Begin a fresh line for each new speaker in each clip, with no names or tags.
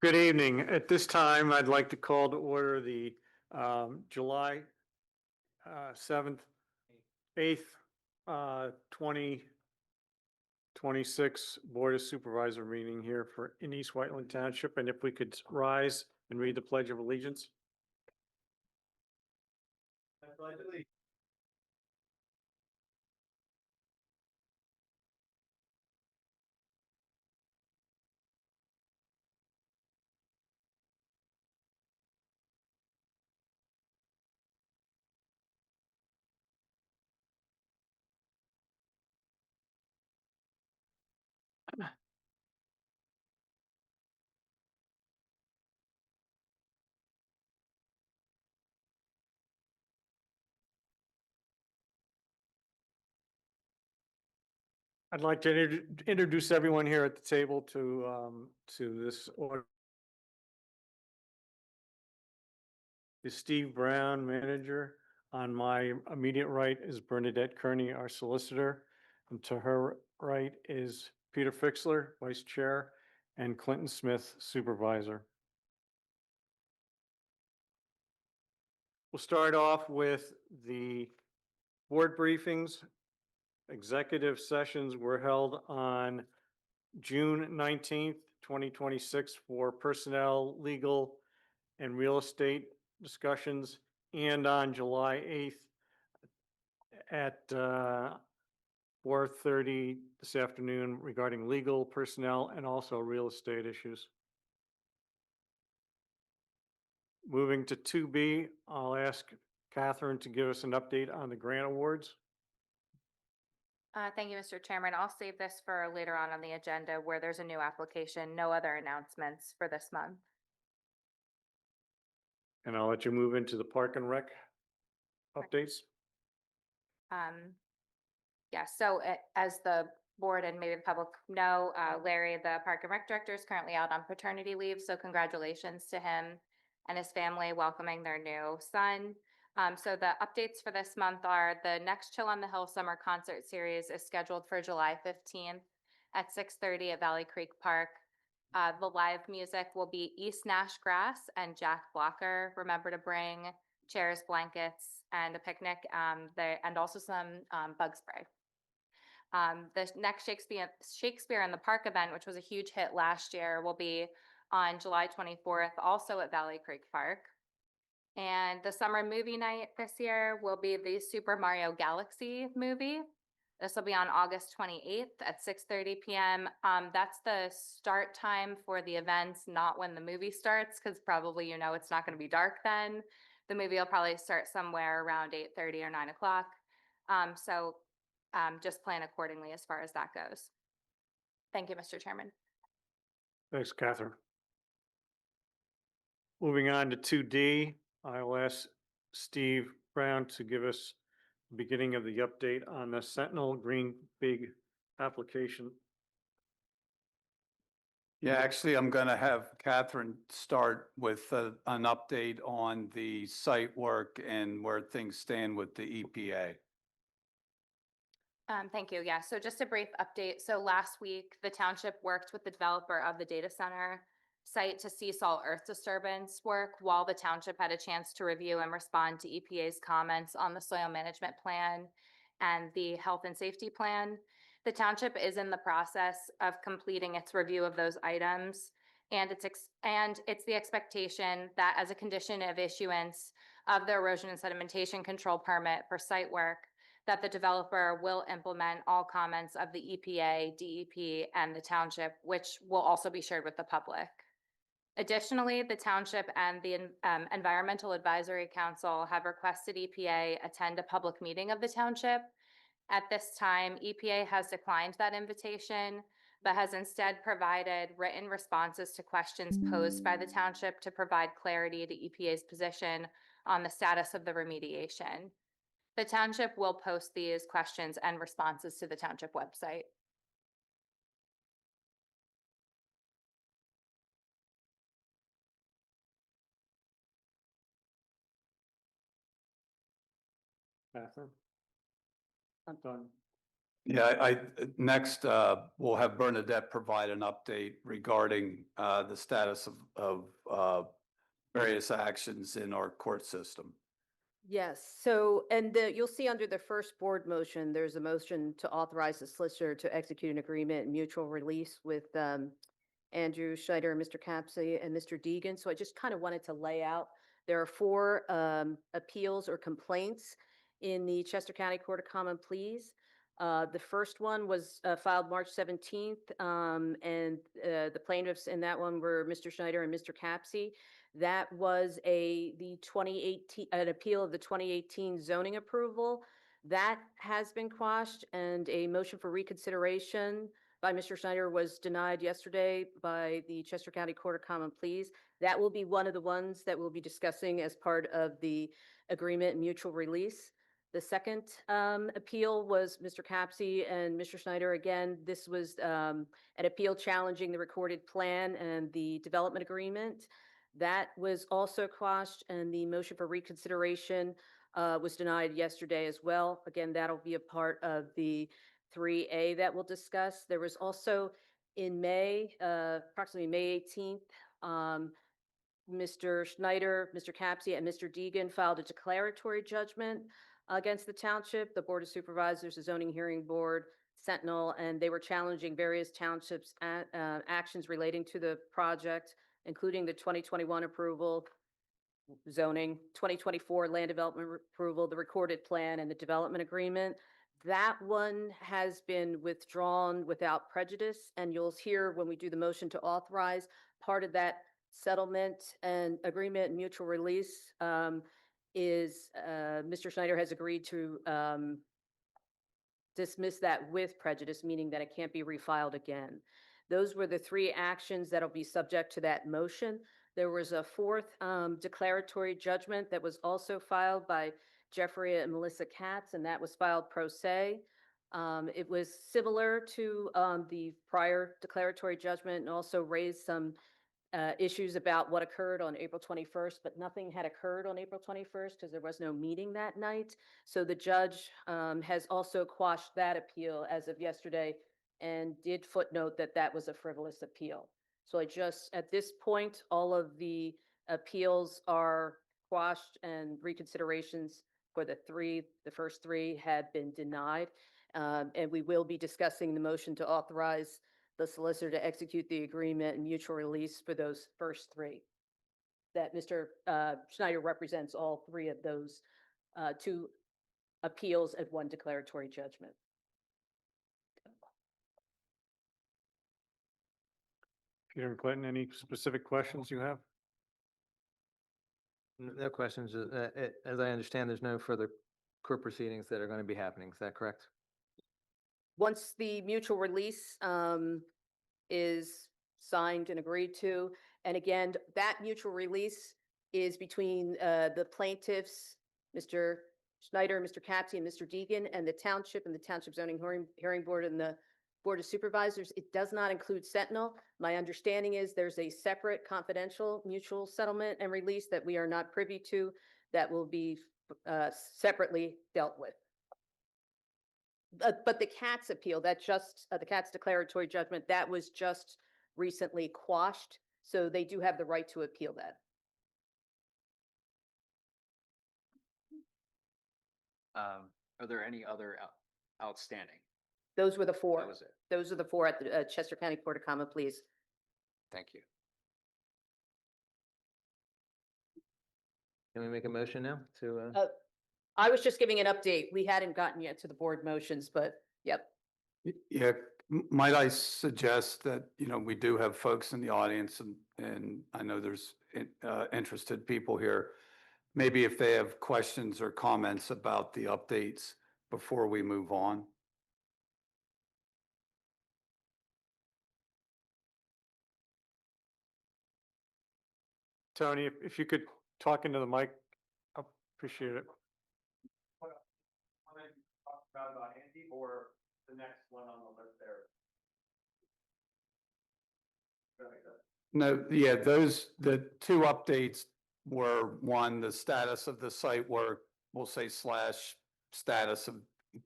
Good evening. At this time, I'd like to call to order the July 7th, 8th, 2026 Board of Supervisor meeting here in East Whiteland Township. And if we could rise and read the Pledge of Allegiance. I pledge allegiance. I'd like to introduce everyone here at the table to this order. Is Steve Brown, manager. On my immediate right is Bernadette Kearney, our solicitor. And to her right is Peter Fixler, vice chair, and Clinton Smith, supervisor. We'll start off with the board briefings. Executive sessions were held on June 19th, 2026 for personnel, legal, and real estate discussions, and on July 8th at 4:30 this afternoon regarding legal, personnel, and also real estate issues. Moving to 2B, I'll ask Catherine to give us an update on the grant awards.
Thank you, Mr. Chairman. I'll save this for later on the agenda where there's a new application. No other announcements for this month.
And I'll let you move into the Park and Rec updates.
So as the board and maybe the public know, Larry, the Park and Rec director, is currently out on paternity leave. So congratulations to him and his family welcoming their new son. So the updates for this month are the next Chill on the Hill Summer Concert Series is scheduled for July 15th at 6:30 at Valley Creek Park. The live music will be East Nash Grass and Jack Blocker. Remember to bring chairs, blankets, and a picnic, and also some bug spray. The next Shakespeare in the Park event, which was a huge hit last year, will be on July 24th, also at Valley Creek Park. And the summer movie night this year will be the Super Mario Galaxy movie. This will be on August 28th at 6:30 p.m. That's the start time for the events, not when the movie starts, because probably it's not going to be dark then. The movie will probably start somewhere around 8:30 or 9 o'clock. So just plan accordingly as far as that goes. Thank you, Mr. Chairman.
Thanks, Catherine. Moving on to 2D, I'll ask Steve Brown to give us the beginning of the update on the Sentinel Green Big application.
Yeah, actually, I'm going to have Catherine start with an update on the site work and where things stand with the EPA.
Thank you. Yeah, so just a brief update. So last week, the township worked with the developer of the data center site to cease all earth disturbance work while the township had a chance to review and respond to EPA's comments on the soil management plan and the health and safety plan. The township is in the process of completing its review of those items, and it's the expectation that as a condition of issuance of the erosion and sedimentation control permit for site work, that the developer will implement all comments of the EPA, DEP, and the township, which will also be shared with the public. Additionally, the township and the Environmental Advisory Council have requested EPA attend a public meeting of the township. At this time, EPA has declined that invitation, but has instead provided written responses to questions posed by the township to provide clarity to EPA's position on the status of the remediation. The township will post these questions and responses to the township website.
Catherine? I'm done.
Yeah, next, we'll have Bernadette provide an update regarding, the status of various actions in our court system.
Yes, so, you'll see under the first board motion, there's a motion to authorize the solicitor to execute an agreement and mutual release with Andrew Schneider, Mr. Capsey, and Mr. Deegan. So I just kind of wanted to lay out, there are four appeals or complaints in the Chester County Court of Common Pleas. The first one was filed March 17th, and the plaintiffs in that one were Mr. Schneider and Mr. Capsey. That was the 2018, an appeal of the 2018 zoning approval. That has been quashed, and a motion for reconsideration by Mr. Schneider was denied yesterday by the Chester County Court of Common Pleas. That will be one of the ones that we'll be discussing as part of the agreement and mutual release. The second appeal was Mr. Capsey and Mr. Schneider. Again, this was an appeal challenging the recorded plan and the development agreement. That was also quashed, and the motion for reconsideration was denied yesterday as well. Again, that'll be a part of the 3A that we'll discuss. There was also in May, approximately May 18th, Mr. Schneider, Mr. Capsey, and Mr. Deegan filed a declaratory judgment against the township, the Board of Supervisors, the Zoning Hearing Board, Sentinel, and they were challenging various townships' actions relating to the project, including the 2021 approval, zoning, 2024 land development approval, the recorded plan, and the development agreement. That one has been withdrawn without prejudice, and you'll hear when we do the motion to authorize, part of that settlement and agreement and mutual release is Mr. Schneider has agreed to dismiss that with prejudice, meaning that it can't be refiled again. Those were the three actions that'll be subject to that motion. There was a fourth declaratory judgment that was also filed by Jeffrey and Melissa Katz, and that was filed pro se. It was similar to the prior declaratory judgment and also raised some issues about what occurred on April 21st, but nothing had occurred on April 21st because there was no meeting that night. So the judge has also quashed that appeal as of yesterday and did footnote that that was a frivolous appeal. So at this point, all of the appeals are quashed and reconsiderations for the first three have been denied. And we will be discussing the motion to authorize the solicitor to execute the agreement and mutual release for those first three. That Mr. Schneider represents all three of those two appeals and one declaratory judgment.
Peter and Clinton, any specific questions you have?
No questions. As I understand, there's no further court proceedings that are going to be happening. Is that correct?
Once the mutual release is signed and agreed to, and again, that mutual release is between the plaintiffs, Mr. Schneider, Mr. Capsey, and Mr. Deegan, and the township zoning hearing board and the Board of Supervisors. It does not include Sentinel. My understanding is there's a separate confidential mutual settlement and release that we are not privy to that will be separately dealt with. But the Katz appeal, that just, the Katz declaratory judgment, that was just recently quashed. So they do have the right to appeal that.
Are there any other outstanding?
Those were the four.
That was it.
Those are the four at the Chester County Court of Common Pleas.
Thank you.
Can we make a motion now to?
I was just giving an update. We hadn't gotten yet to the board motions, but yep.
Yeah, might I suggest that, we do have folks in the audience and I know there's interested people here. Maybe if they have questions or comments about the updates before we move on.
Tony, if you could talk into the mic, I appreciate it. About Andy or the next one on the list there?
No, yeah, the two updates were, one, the status of the site work, we'll say / status of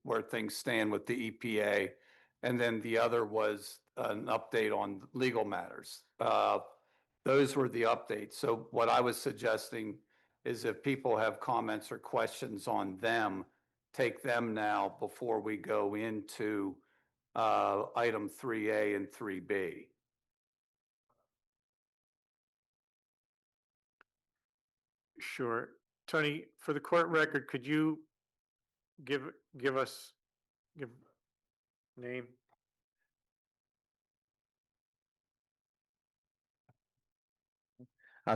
where things stand with the EPA. And then the other was an update on legal matters. Those were the updates. So what I was suggesting is if people have comments or questions on them, take them now before we go into item 3A and 3B.
Sure. Tony, for the court record, could you give name?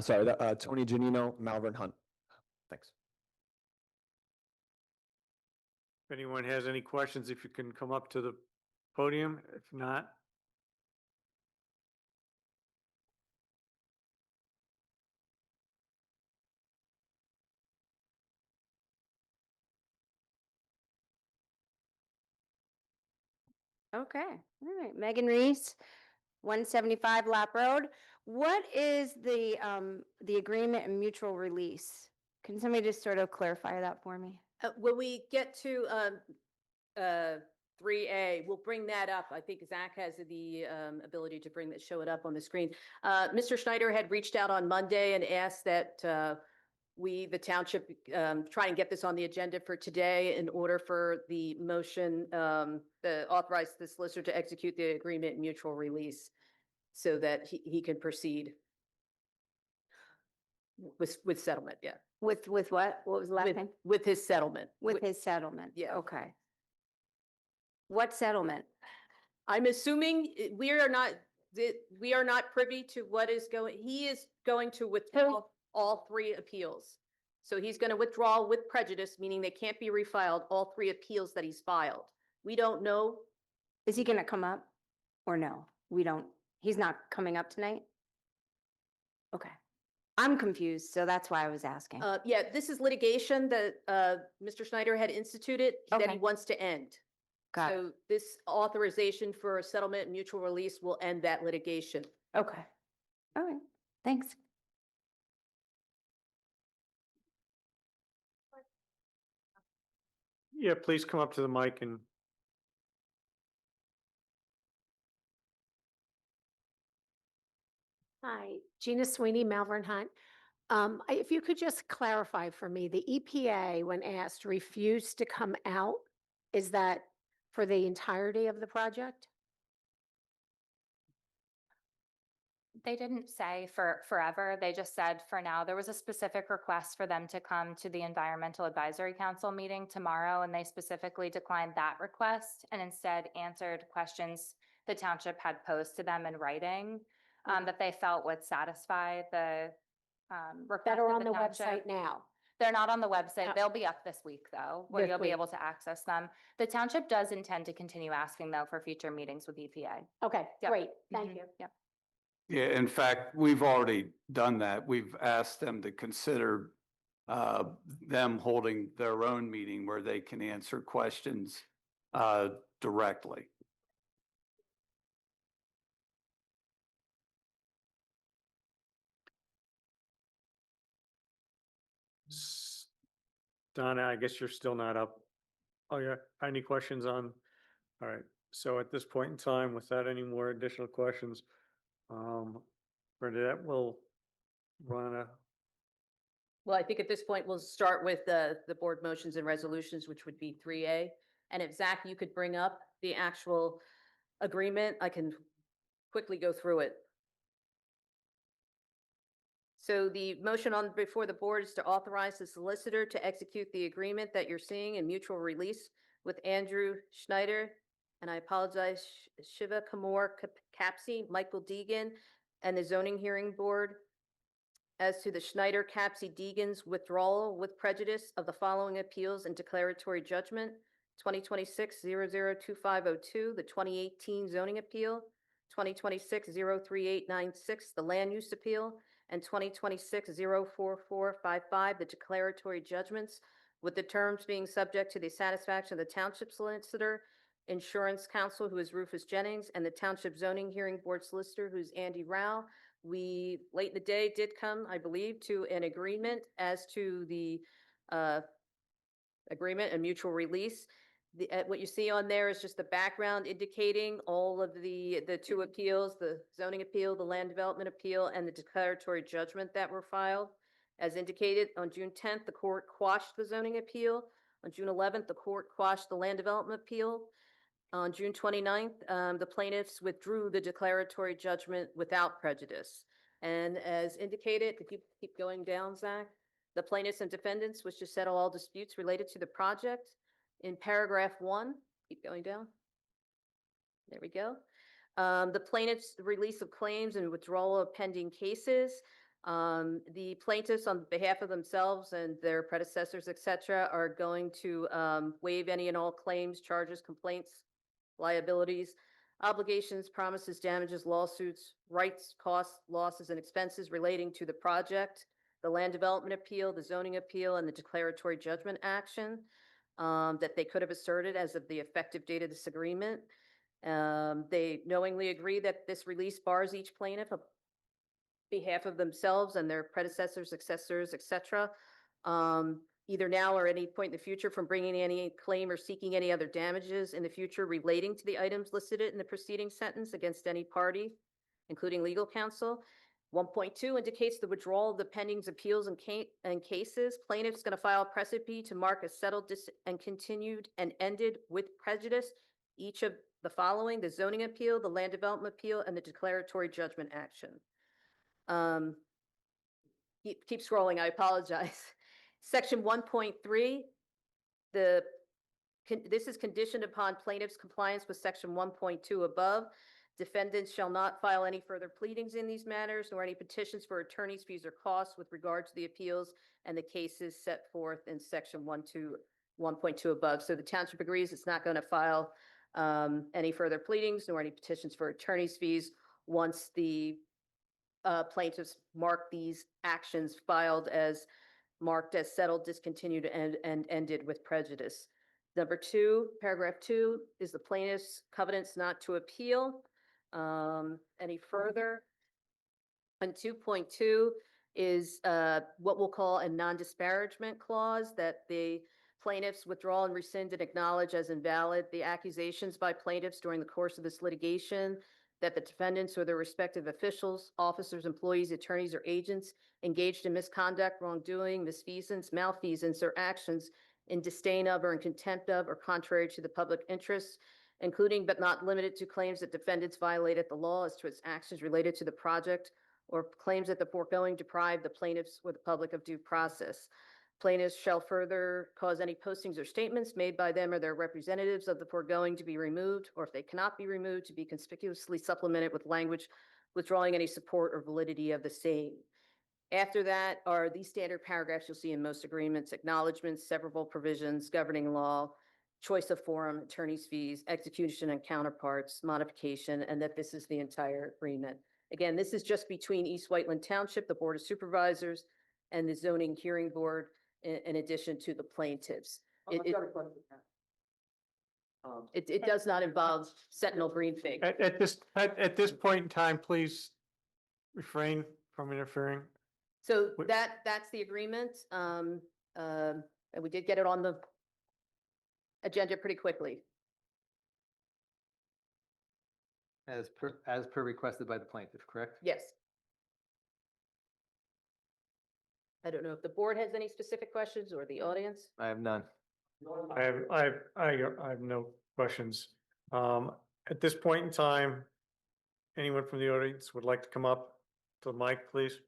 Sorry, Tony Janino, Malvern Hunt. Thanks.
If anyone has any questions, if you can come up to the podium. If not,
Okay, all right, Megan Reese, 175 Lap Road. What is the agreement and mutual release? Can somebody just sort of clarify that for me?
When we get to 3A, we'll bring that up. I think Zach has the ability to show it up on the screen. Mr. Schneider had reached out on Monday and asked that the township, try and get this on the agenda for today in order for the motion, authorize the solicitor to execute the agreement and mutual release so that he can proceed with settlement, yeah.
With what? What was the last
With,
name?
with his settlement.
With his settlement?
Yeah.
Okay. What settlement?
I'm assuming we are not privy to what is going, he is going to withdraw all three appeals. So he's going to withdraw with prejudice, meaning they can't be refiled, all three appeals that he's filed. We don't know.
Is he gonna come up or no? We don't, he's not coming up tonight? Okay. I'm confused, so that's why I was asking.
Yeah, this is litigation that Mr. Schneider had instituted that he
Okay.
wants to end.
Got it.
So this authorization for a settlement and mutual release will end that litigation.
Okay. All right, thanks.
yeah, please come up to the mic and
Hi, Gina Sweeney, Malvern Hunt. If you could just clarify for me, the EPA, when asked, refused to come out. Is that for the entirety of the project?
They didn't say for forever. They just said for now. There was a specific request for them to come to the Environmental Advisory Council meeting tomorrow, and they specifically declined that request and instead answered questions the township had posed to them in writing that they felt would satisfy the request
That are
of
on the
township.
website now?
They're not on the website.
Oh.
They'll be up this week, though, where
This
you'll be
week.
able to access them. The township does intend to continue asking, though, for future meetings with EPA.
Okay,
Yep.
great, thank
Mhm.
you.
Yep.
Yeah, in fact, we've already done that. We've asked them to consider them holding their own meeting where they can answer questions directly.
Donna, I guess you're still not up. Oh, yeah. Any questions on? All right. So at this point in time, without any more additional questions, Bernadette will run a,
Well, I think at this point, we'll start with the board motions and resolutions, which would be 3A. And if Zach, you could bring up the actual agreement, I can quickly go through it. So the motion on before the board is to authorize the solicitor to execute the agreement that you're seeing in mutual release with Andrew Schneider. And I apologize, Shiva Kamor Capsi, Michael Deegan, and the zoning hearing board as to the Schneider Capsi Deegan's withdrawal with prejudice of the following appeals and declaratory judgment: 2026-002502, the 2018 zoning appeal, 2026-03896, the land use appeal, and 2026-04455, the declaratory judgments, with the terms being subject to the satisfaction of the township solicitor, insurance counsel, who is Rufus Jennings, and the township zoning hearing board solicitor, who's Andy Rao. We, late in the day, did come, I believe, to an agreement as to the agreement and mutual release. what you see on there is just the background indicating all of the two appeals, the zoning appeal, the land development appeal, and the declaratory judgment that were filed. As indicated, on June 10th, the court quashed the zoning appeal. On June 11th, the court quashed the land development appeal. On June 29th, the plaintiffs withdrew the declaratory judgment without prejudice. And as indicated, if you keep going down, Zach, the plaintiffs and defendants wish to settle all disputes related to the project. In paragraph 1, keep going down. There we go. The plaintiffs' release of claims and withdrawal of pending cases. The plaintiffs, on behalf of themselves and their predecessors, et cetera, are going to waive any and all claims, charges, complaints, liabilities, obligations, promises, damages, lawsuits, rights, costs, losses, and expenses relating to the project, the land development appeal, the zoning appeal, and the declaratory judgment action that they could have asserted as of the effective date of this agreement. They knowingly agree that this release bars each plaintiff on behalf of themselves and their predecessors, successors, et cetera, either now or any point in the future from bringing any claim or seeking any other damages in the future relating to the items listed in the preceding sentence against any party, including legal counsel. 1.2 indicates the withdrawal of the pending appeals and cases. Plaintiff's going to file precipice to mark as settled and continued and ended with prejudice each of the following: the zoning appeal, the land development appeal, and the declaratory judgment action. Keep scrolling, I apologize. Section 1.3, this is conditioned upon plaintiff's compliance with section 1.2 above. Defendants shall not file any further pleadings in these matters, nor any petitions for attorney's fees or costs with regard to the appeals and the cases set forth in section 1.2 above. So the township agrees it's not going to file any further pleadings nor any petitions for attorney's fees once the plaintiffs mark these actions filed as marked as settled, discontinued, and ended with prejudice. Number 2, paragraph 2 is the plaintiff's covenants not to appeal any further. And 2.2 is what we'll call a non-disparagement clause, that the plaintiffs withdraw and rescind and acknowledge as invalid the accusations by plaintiffs during the course of this litigation that the defendants or their respective officials, officers, employees, attorneys, or agents engaged in misconduct, wrongdoing, misfeasance, malfeasance, or actions in disdain of or in contempt of or contrary to the public interests, including but not limited to claims that defendants violated the law as to its actions related to the project, or claims that the foregoing deprive the plaintiffs or the public of due process. Plaintiffs shall further cause any postings or statements made by them or their representatives of the foregoing to be removed, or if they cannot be removed, to be conspicuously supplemented with language withdrawing any support or validity of the same. After that are these standard paragraphs you'll see in most agreements: acknowledgements, severable provisions, governing law, choice of forum, attorney's fees, execution and counterparts, modification, and that this is the entire agreement. Again, this is just between East Whiteland Township, the Board of Supervisors, and the Zoning Hearing Board, in addition to the plaintiffs. It does not involve Sentinel Green Fig.
At this point in time, please refrain from interfering.
So
Wait.
that's the agreement. And we did get it on the agenda pretty quickly.
As per requested by the plaintiff, correct?
Yes. I don't know if the board has any specific questions or the audience.
I have none.
I have no questions. At this point in time, anyone from the audience would like to come up to the mic, please?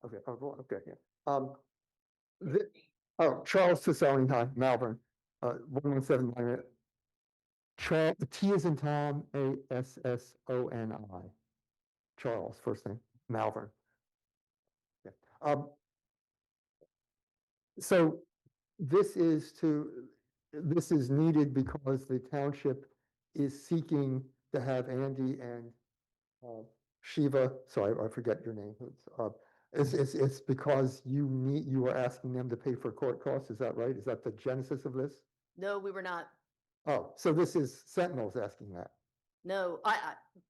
Okay, okay, yeah. Charles Cicelli, hi, Malvern, 117 Minot. Charles, T is in Tom, Assoni. Charles, first name, Malvern. Yeah. So this is needed because the township is seeking to have Andy and Shiva, sorry, I forget your name. It's because you are asking them to pay for court costs, is that right? Is that the genesis of this?
No, we were not.
Oh, so this is Sentinel's asking that.
No,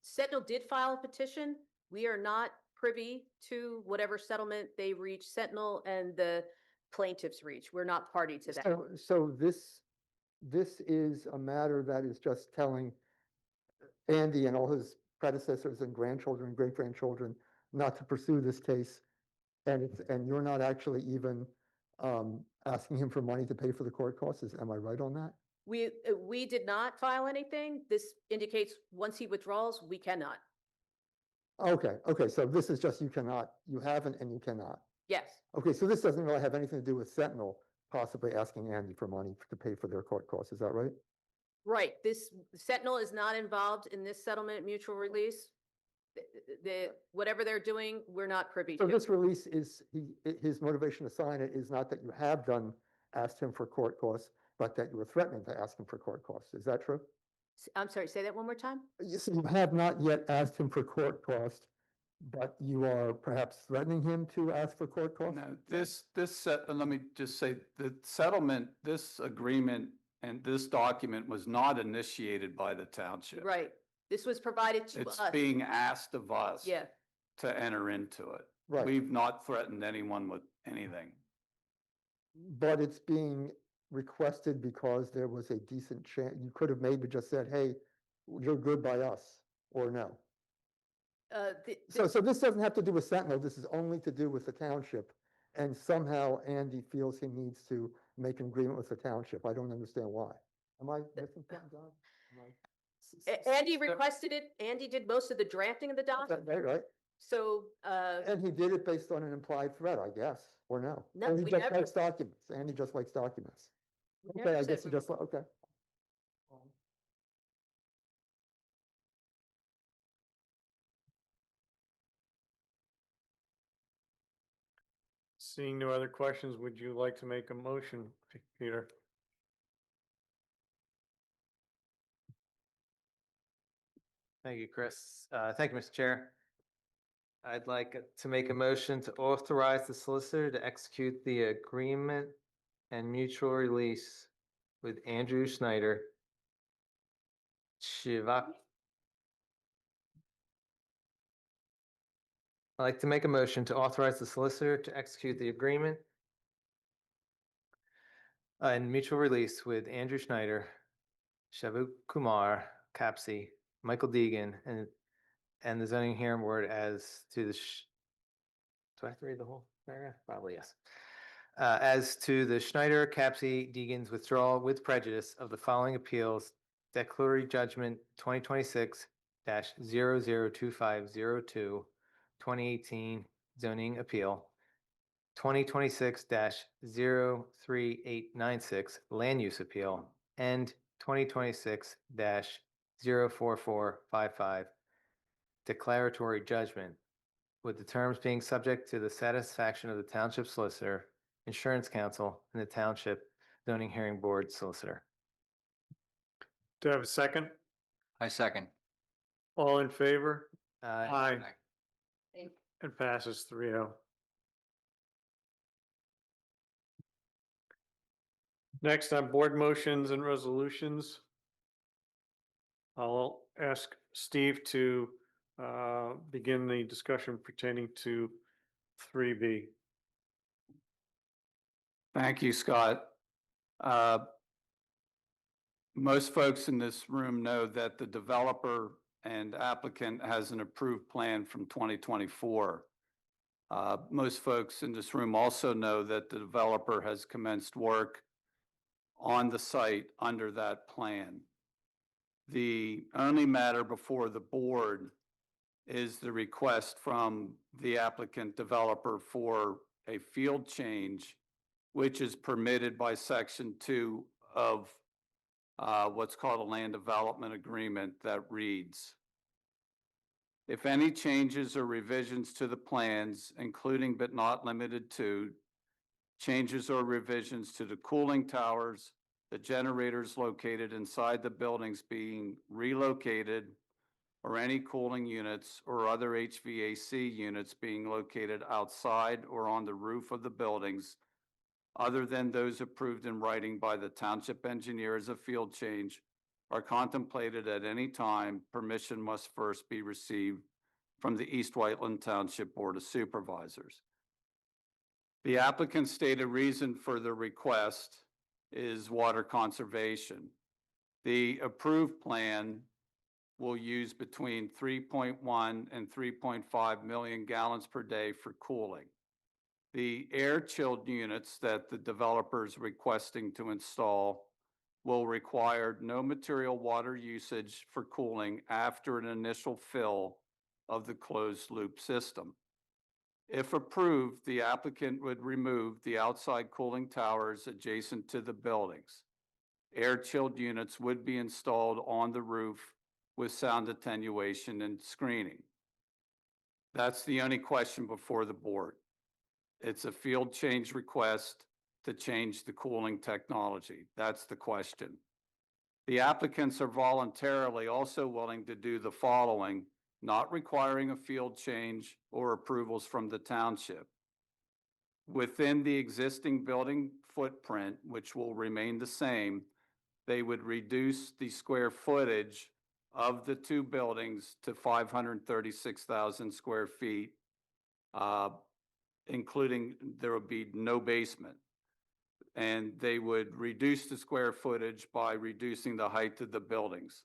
Sentinel did file a petition. We are not privy to whatever settlement they reach, Sentinel and the plaintiffs reach. We're not party to that.
So this is a matter that is just telling Andy and all his predecessors and grandchildren and great-grandchildren not to pursue this case. And you're not actually even asking him for money to pay for the court costs. Am I right on that?
We did not file anything. This indicates once he withdraws, we cannot.
Okay, so this is just you haven't and you cannot.
Yes.
Okay, so this doesn't really have anything to do with Sentinel possibly asking Andy for money to pay for their court costs, is that right?
Right. This Sentinel is not involved in this settlement mutual release. Whatever they're doing, we're not privy
So
to.
this release his motivation to sign it is not that you have asked him for court costs, but that you were threatening to ask him for court costs. Is that true?
I'm sorry, say that one more time?
Yes, you have not yet asked him for court costs, but you are perhaps threatening him to ask for court costs?
No, let me just say, the settlement, this agreement and this document was not initiated by the township.
Right. This was provided to
It's
us.
being asked of us
Yeah.
to enter into it.
Right.
We've not threatened anyone with anything.
But it's being requested because there was a decent chance, you could have maybe just said, hey, you're good by us, or no. So this doesn't have to do with Sentinel, this is only to do with the township. And somehow Andy feels he needs to make an agreement with the township. I don't understand why. Am I missing something, John?
Andy requested it. Andy did most of the drafting of the document.
Right?
So,
And he did it based on an implied threat, I guess, or no?
No,
And he
we
just
never-
likes documents. Andy just likes documents.
We
Okay,
never
I
said
guess he
we-
just, okay.
Seeing no other questions, would you like to make a motion, Peter?
Thank you, Chris. Thank you, Mr. Chair. I'd like to make a motion to authorize the solicitor to execute the agreement and mutual release with Andrew Schneider, Shivak. I'd like to make a motion to authorize the solicitor to execute the agreement and mutual release with Andrew Schneider, Shavu Kumar, Capsy, Michael Deegan, and the zoning hearing board as to the, do I have to read the whole paragraph? Probably yes. As to the Schneider, Capsy, Deegan's withdrawal with prejudice of the following appeals, declaratory judgment 2026-002502, 2018 zoning appeal, 2026-03896 land use appeal, and 2026-04455 declaratory judgment, with the terms being subject to the satisfaction of the township solicitor, insurance counsel, and the township zoning hearing board solicitor.
Do I have a second?
I second.
All in favor? Aye.
Aye.
It passes 3-0. Next on board motions and resolutions. I'll ask Steve to begin the discussion pertaining to 3B.
Thank you, Scott. Most folks in this room know that the developer and applicant has an approved plan from 2024. Most folks in this room also know that the developer has commenced work on the site under that plan. The only matter before the board is the request from the applicant developer for a field change, which is permitted by Section 2 of what's called a land development agreement that reads, if any changes or revisions to the plans, including but not limited to changes or revisions to the cooling towers, the generators located inside the buildings being relocated, or any cooling units or other HVAC units being located outside or on the roof of the buildings, other than those approved in writing by the township engineer as a field change, are contemplated at any time, permission must first be received from the East Whiteland Township Board of Supervisors. The applicant's stated reason for the request is water conservation. The approved plan will use between 3.1 and 3.5 million gallons per day for cooling. The air-chilled units that the developer is requesting to install will require no material water usage for cooling after an initial fill of the closed-loop system. If approved, the applicant would remove the outside cooling towers adjacent to the buildings. Air-chilled units would be installed on the roof with sound attenuation and screening. That's the only question before the board. It's a field change request to change the cooling technology. That's the question. The applicants are voluntarily also willing to do the following, not requiring a field change or approvals from the township. Within the existing building footprint, which will remain the same, they would reduce the square footage of the two buildings to 536,000 square feet, including there would be no basement. And they would reduce the square footage by reducing the height of the buildings,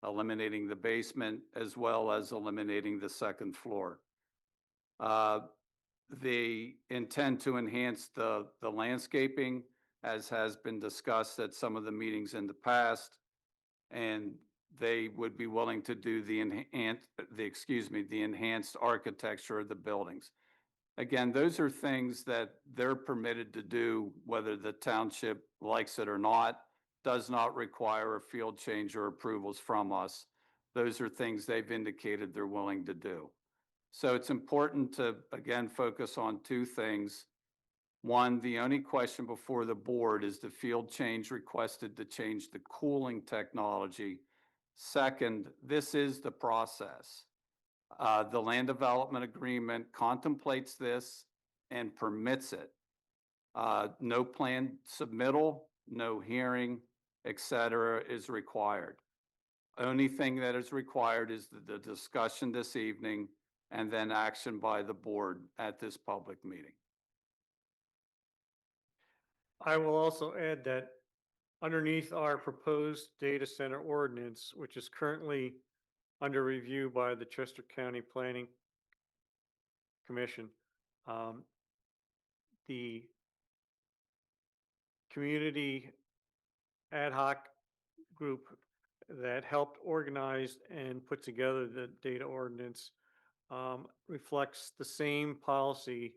eliminating the basement as well as eliminating the second floor. They intend to enhance the landscaping, as has been discussed at some of the meetings in the past, and they would be willing to do the enhanced architecture of the buildings. Again, those are things that they're permitted to do, whether the township likes it or not, does not require a field change or approvals from us. Those are things they've indicated they're willing to do. So it's important to, again, focus on two things. One, the only question before the board is the field change requested to change the cooling technology. Second, this is the process. The land development agreement contemplates this and permits it. No plan submittal, no hearing, etc. is required. Only thing that is required is the discussion this evening and then action by the board at this public meeting.
I will also add that underneath our proposed data center ordinance, which is currently under review by the Chester County Planning Commission, the community ad hoc group that helped organize and put together the data ordinance reflects the same policy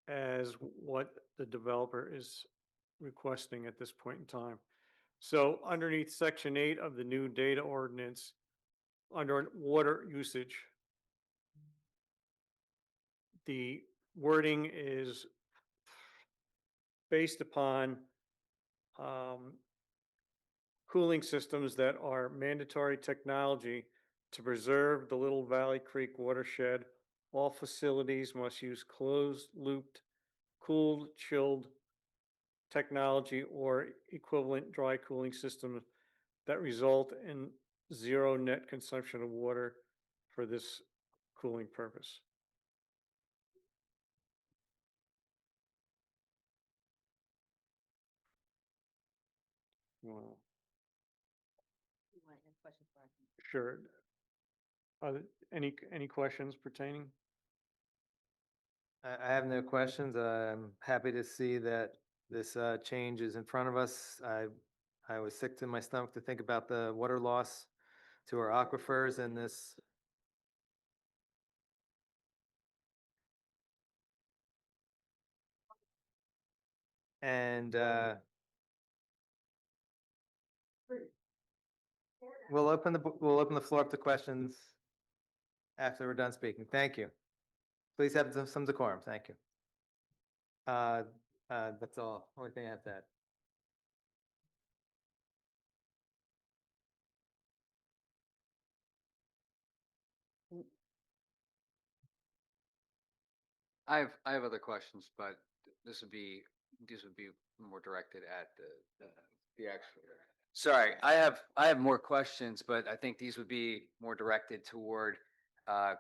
as what the developer is requesting at this point in time. So underneath Section 8 of the new data ordinance, under water usage, the wording is based upon cooling systems that are mandatory technology to preserve the Little Valley Creek watershed. All facilities must use closed-looped, cooled, chilled technology or equivalent dry cooling systems that result in zero net consumption of water for this cooling purpose. Wow. Sure. Are there any questions pertaining?
I have no questions. I'm happy to see that this change is in front of us. I was sick to my stomach to think about the water loss to our aquifers and this. And we'll open the floor up to questions after we're done speaking. Thank you. Please have some decorum. Thank you. That's all. Only thing I have to add.
I have other questions, but these would be more directed at the actual. Sorry, I have more questions, but I think these would be more directed toward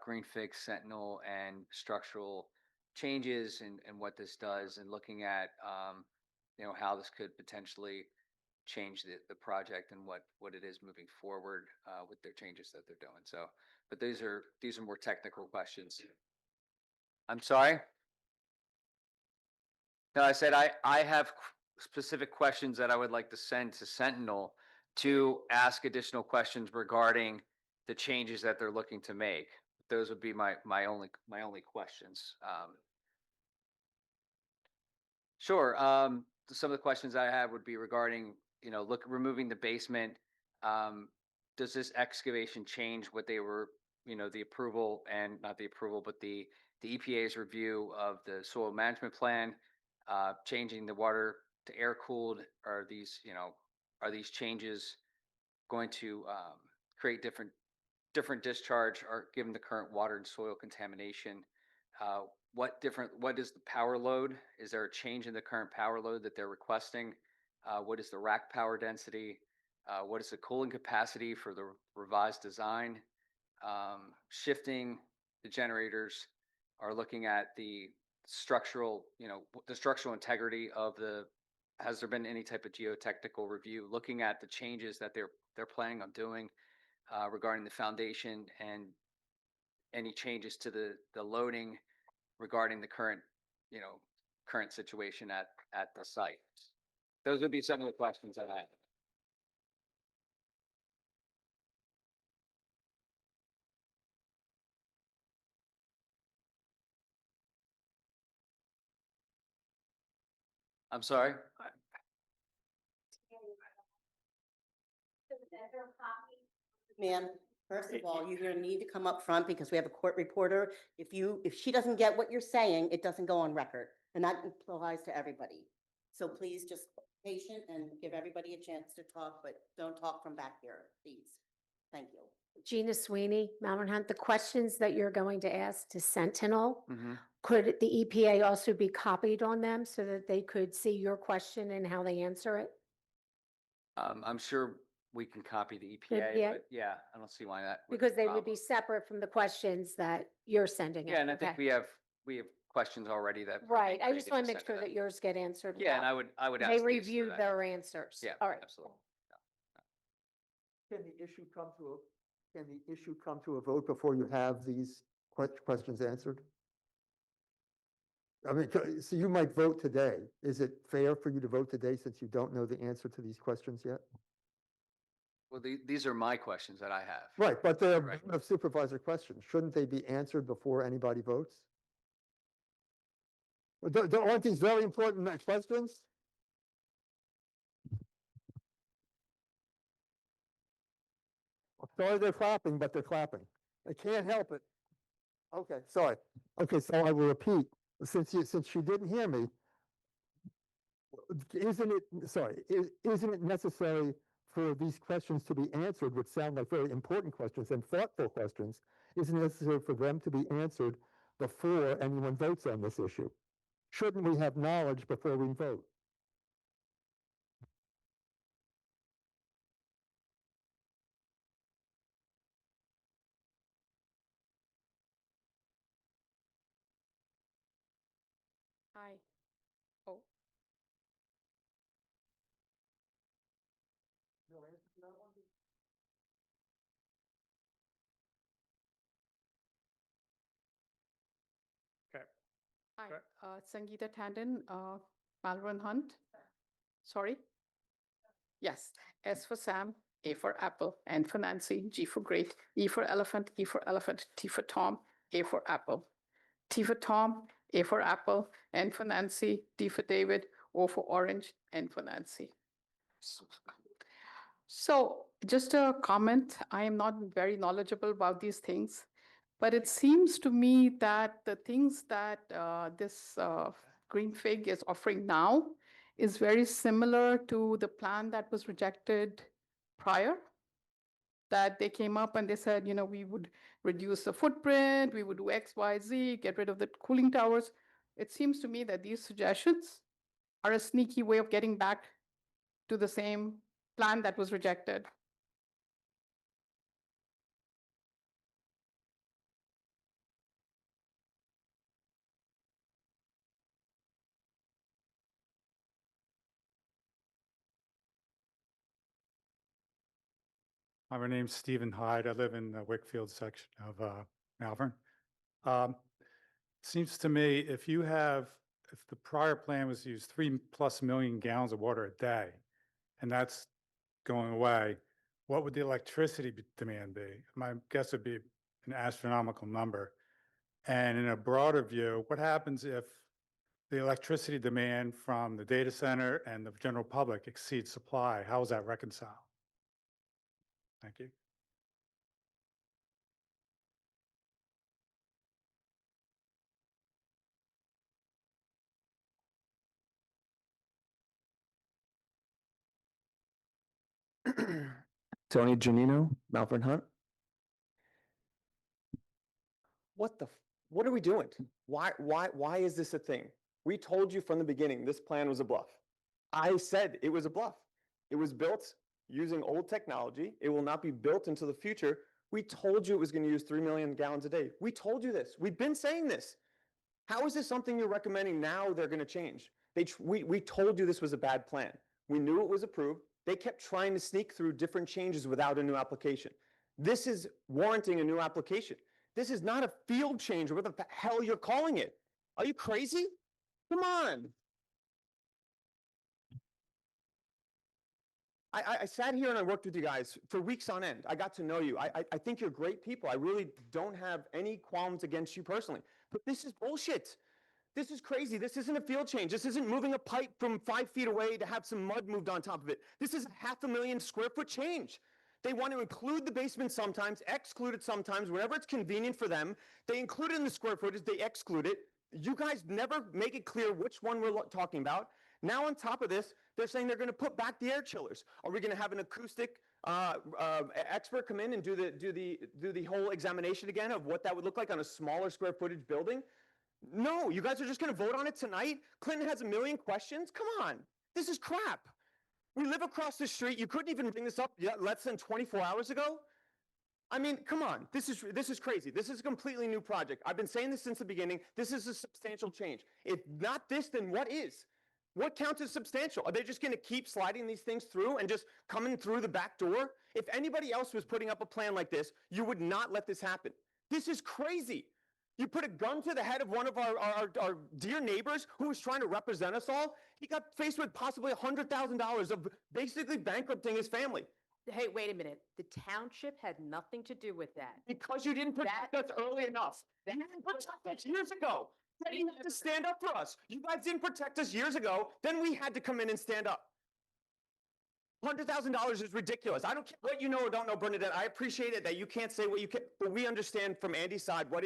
Green Fig, Sentinel, and structural changes and what this does, and looking at, how this could potentially change the project and what it is moving forward with their changes that they're doing. So, but these are more technical questions. I'm sorry? No, I said I have specific questions that I would like to send to Sentinel to ask additional questions regarding the changes that they're looking to make. Those would be my only questions. Sure. Some of the questions I have would be regarding, removing the basement. Does this excavation change what they were, the approval, and not the approval, but the EPA's review of the soil management plan, changing the water to air cooled? Are these changes going to create different discharge, or given the current water and soil contamination? What is the power load? Is there a change in the current power load that they're requesting? What is the rack power density? What is the cooling capacity for the revised design? Shifting the generators, are looking at the structural, the structural integrity of has there been any type of geotechnical review, looking at the changes that they're planning on doing regarding the foundation, and any changes to the loading regarding the current situation at the site. Those would be some of the questions that I have. I'm sorry?
Ma'am, first of all, you're gonna need to come up front because we have a court reporter. If she doesn't get what you're saying, it doesn't go on record, and that applies to everybody. So please just patient and give everybody a chance to talk, but don't talk from back here, please. Thank you.
Gina Sweeney, Malvern Hunt, the questions that you're going to ask to Sentinel,
Mm-hmm.
could the EPA also be copied on them so that they could see your question and how they answer it?
I'm sure we can copy the
The
EPA,
EPA?
but yeah, I don't see why that would be a
Because they would be
problem.
separate from the questions that you're sending
Yeah,
out.
and I think
Okay.
we have questions already that. are being
Right, I just
created
want to
to
make
send
sure
them.
that yours get answered.
Yeah, and
well.
I would ask
They
these for
review
that.
their answers.
Yeah,
All right.
absolutely.
Can the issue come to a vote before you have these questions answered? I mean, so you might vote today. Is it fair for you to vote today since you don't know the answer to these questions yet?
Well, these are my questions that I have.
Right, but they're
Right.
Board of Supervisor questions. Shouldn't they be answered before anybody votes? Well, aren't these very important questions? Sorry they're clapping, but they're clapping. They can't help it. Okay, sorry. Okay, so I will repeat, since you didn't hear me, isn't it necessary for these questions to be answered, which sound like very important questions and thoughtful questions, isn't it necessary for them to be answered before anyone votes on this issue? Shouldn't we have knowledge before we vote?
Hi. Oh,
Okay.
hi.
Correct.
Sangeeta Tandon, Malvern Hunt. Sorry? Yes. S for Sam, A for Apple, N for Nancy, G for Great, E for Elephant, E for Elephant, T for Tom, A for Apple. T for Tom, A for Apple, N for Nancy, D for David, O for Orange, N for Nancy. So just a comment, I am not very knowledgeable about these things, but it seems to me that the things that this Green Fig is offering now is very similar to the plan that was rejected prior. That they came up and they said, we would reduce the footprint, we would do X, Y, Z, get rid of the cooling towers. It seems to me that these suggestions are a sneaky way of getting back to the same plan that was rejected.
Hi, my name's Stephen Hyde. I live in the Wickfield section of Malvern. Seems to me if the prior plan was to use 3+ million gallons of water a day, and that's going away, what would the electricity demand be? My guess would be an astronomical number. And in a broader view, what happens if the electricity demand from the data center and the general public exceeds supply? How is that reconciled? Thank you.
Tony Janino, Malvern Hunt. What are we doing? Why is this a thing? We told you from the beginning, this plan was a bluff. I said it was a bluff. It was built using old technology. It will not be built into the future. We told you it was going to use 3 million gallons a day. We told you this. We've been saying this. How is this something you're recommending now they're going to change? We told you this was a bad plan. We knew it was approved. They kept trying to sneak through different changes without a new application. This is warranting a new application. This is not a field change or what the hell you're calling it. Are you crazy? Come on. I sat here and I worked with you guys for weeks on end. I got to know you. I think you're great people. I really don't have any qualms against you personally. But this is bullshit. This is crazy. This isn't a field change. This isn't moving a pipe from 5 feet away to have some mud moved on top of it. This is a 500,000 square foot change. They want to include the basement sometimes, exclude it sometimes, whenever it's convenient for them. They include it in the square footage, they exclude it. You guys never make it clear which one we're talking about. Now on top of this, they're saying they're going to put back the air chillers. Are we going to have an acoustic expert come in and do the whole examination again of what that would look like on a smaller square footage building? No, you guys are just going to vote on it tonight? Clinton has a million questions? Come on, this is crap. We live across the street. You couldn't even bring this up less than 24 hours ago? I mean, come on, this is crazy. This is a completely new project. I've been saying this since the beginning. This is a substantial change. If not this, then what is? What counts as substantial? Are they just going to keep sliding these things through and just coming through the back door? If anybody else was putting up a plan like this, you would not let this happen. This is crazy. You put a gun to the head of one of our dear neighbors who was trying to represent us all. He got faced with possibly $100,000 of basically bankrupting his family.
Hey, wait a minute. The township had nothing to do with that.
Because you didn't protect us early enough. You didn't protect us years ago. Then you had to stand up for us. You guys didn't protect us years ago. Then we had to come in and stand up. $100,000 is ridiculous. I don't care what you know or don't know, Bernadette. I appreciate it that you can't say what you can, but we understand from Andy's side what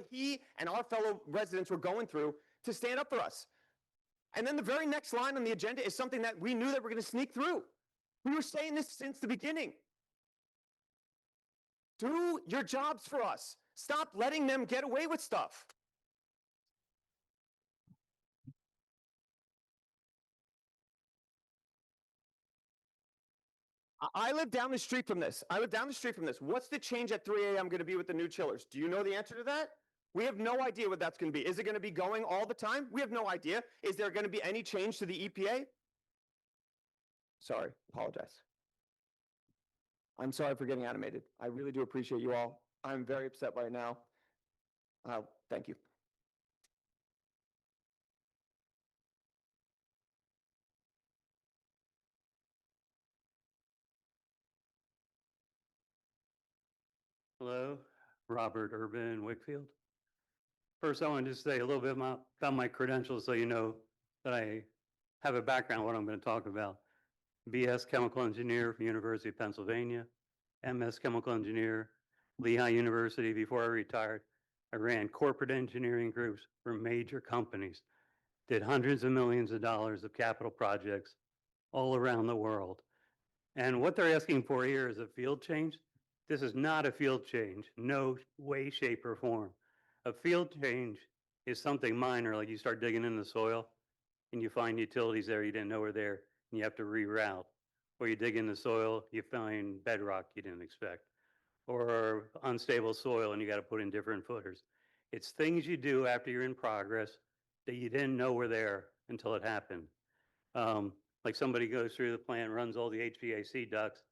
he and our fellow residents were going through to stand up for us. And then the very next line on the agenda is something that we knew that we're going to sneak through. We were saying this since the beginning. Do your jobs for us. Stop letting them get away with stuff. I live down the street from this. What's the change at 3 a.m. going to be with the new chillers? Do you know the answer to that? We have no idea what that's going to be. Is it going to be going all the time? We have no idea. Is there going to be any change to the EPA? Sorry, apologize. I'm sorry for getting animated. I really do appreciate you all. I'm very upset right now. Thank you.
Hello, Robert Urban, Wickfield. First, I wanted to say a little bit about my credentials so you know that I have a background, what I'm going to talk about. BS Chemical Engineer from University of Pennsylvania, MS Chemical Engineer, Lehigh University. Before I retired, I ran corporate engineering groups for major companies, did hundreds of millions of dollars of capital projects all around the world. And what they're asking for here is a field change. This is not a field change, no way, shape, or form. A field change is something minor, like you start digging in the soil and you find utilities there you didn't know were there and you have to reroute. Or you dig in the soil, you find bedrock you didn't expect. Or unstable soil and you got to put in different footers. It's things you do after you're in progress that you didn't know were there until it happened. Like somebody goes through the plant, runs all the HVAC ducts,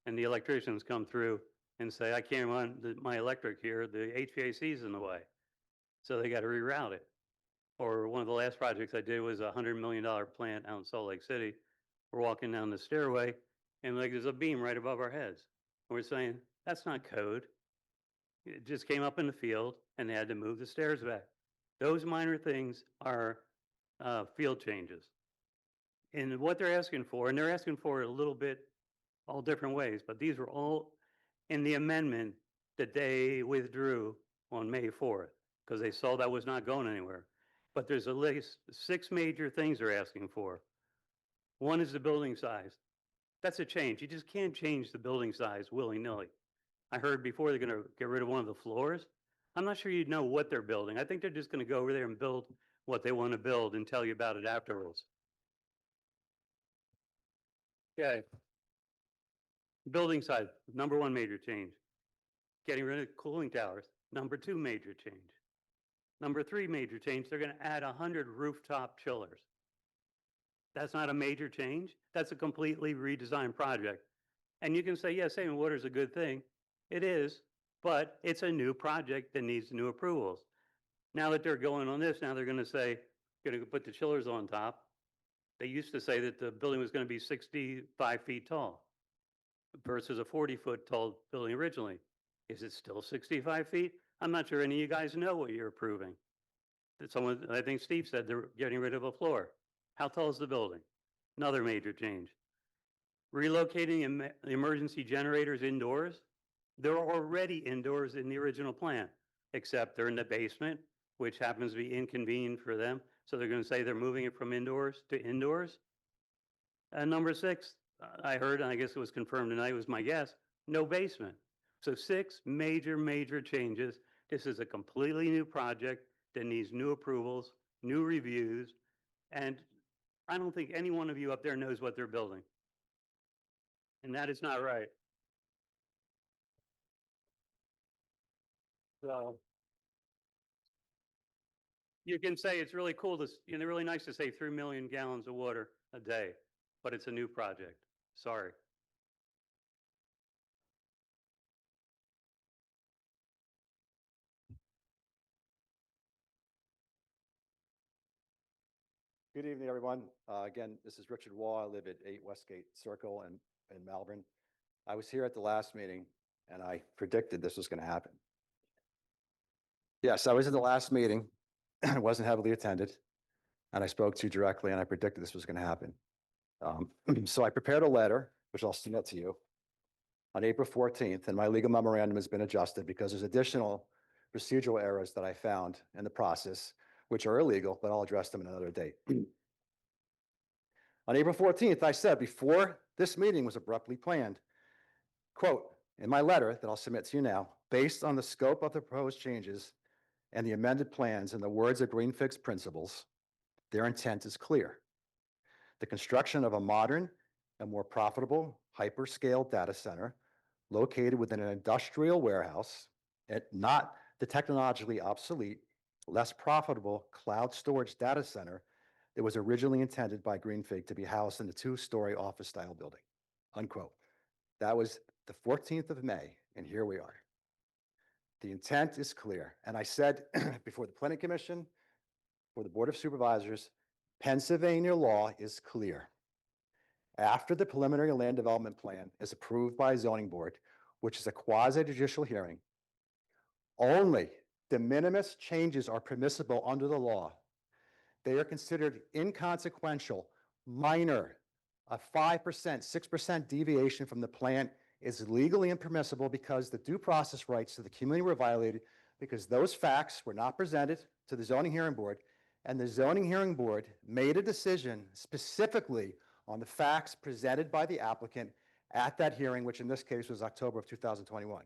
and the electricians come through and say, I can't run my electric here, the HVAC is in the way. So they got to reroute it. Or one of the last projects I did was a $100 million plant out in Salt Lake City. We're walking down the stairway and like there's a beam right above our heads. And we're saying, that's not code. It just came up in the field and they had to move the stairs back. Those minor things are field changes. And what they're asking for, and they're asking for it a little bit all different ways, but these were all in the amendment that they withdrew on May 4th because they saw that was not going anywhere. But there's at least 6 major things they're asking for. One is the building size. That's a change. You just can't change the building size willy-nilly. I heard before they're going to get rid of one of the floors. I'm not sure you'd know what they're building. I think they're just going to go over there and build what they want to build and tell you about it afterwards. Okay. Building size, number 1 major change. Getting rid of cooling towers, number 2 major change. Number 3 major change, they're going to add 100 rooftop chillers. That's not a major change. That's a completely redesigned project. And you can say, yes, saving water is a good thing. It is, but it's a new project that needs new approvals. Now that they're going on this, now they're going to say, going to put the chillers on top. They used to say that the building was going to be 65 feet tall versus a 40-foot tall building originally. Is it still 65 feet? I'm not sure any of you guys know what you're approving. Someone, I think Steve said they're getting rid of a floor. How tall is the building? Another major change. Relocating emergency generators indoors. They're already indoors in the original plan, except they're in the basement, which happens to be inconvenient for them. So they're going to say they're moving it from indoors to indoors. Number 6, I heard, and I guess it was confirmed tonight, was my guess, no basement. So 6 major changes. This is a completely new project that needs new approvals, new reviews, and I don't think any one of you up there knows what they're building. And that is not right. So you can say it's really cool to, really nice to save 3 million gallons of water a day, but it's a new project. Sorry.
Good evening, everyone. Again, this is Richard Waugh. I live at 8 Westgate Circle in Malvern. I was here at the last meeting and I predicted this was going to happen. Yes, I was at the last meeting. It wasn't heavily attended. And I spoke to you directly and I predicted this was going to happen. So I prepared a letter, which I'll submit to you on April 14th, and my legal memorandum has been adjusted because there's additional procedural errors that I found in the process, which are illegal, but I'll address them in another date. On April 14th, I said, before this meeting was abruptly planned, quote, in my letter that I'll submit to you now, based on the scope of the proposed changes and the amended plans and the words of Green Fix principles, their intent is clear. The construction of a modern and more profitable hyperscale data center located within an industrial warehouse, not the technologically obsolete, less profitable cloud storage data center that was originally intended by GreenFig to be housed in the 2-story office style building, unquote. That was the 14th of May, and here we are. The intent is clear. And I said before the Planning Commission, for the Board of Supervisors, Pennsylvania law is clear. After the preliminary land development plan is approved by a zoning board, which is a quasi-judicial hearing, only de minimis changes are permissible under the law. They are considered inconsequential, minor. A 5%, 6% deviation from the plan is legally impermissible because the due process rights of the community were violated because those facts were not presented to the zoning hearing board, and the zoning hearing board made a decision specifically on the facts presented by the applicant at that hearing, which in this case was October of 2021.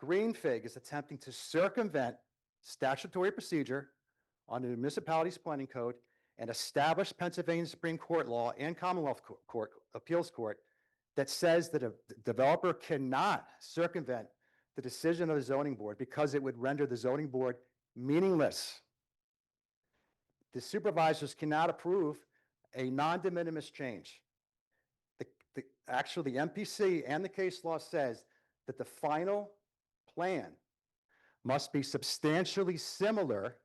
GreenFig is attempting to circumvent statutory procedure under the municipality's planning code and establish Pennsylvania Supreme Court law and Commonwealth Court Appeals Court that says that a developer cannot circumvent the decision of the zoning board because it would render the zoning board meaningless. The supervisors cannot approve a non-de minimis change. Actually, the MPC and the case law says that the final plan must be substantially similar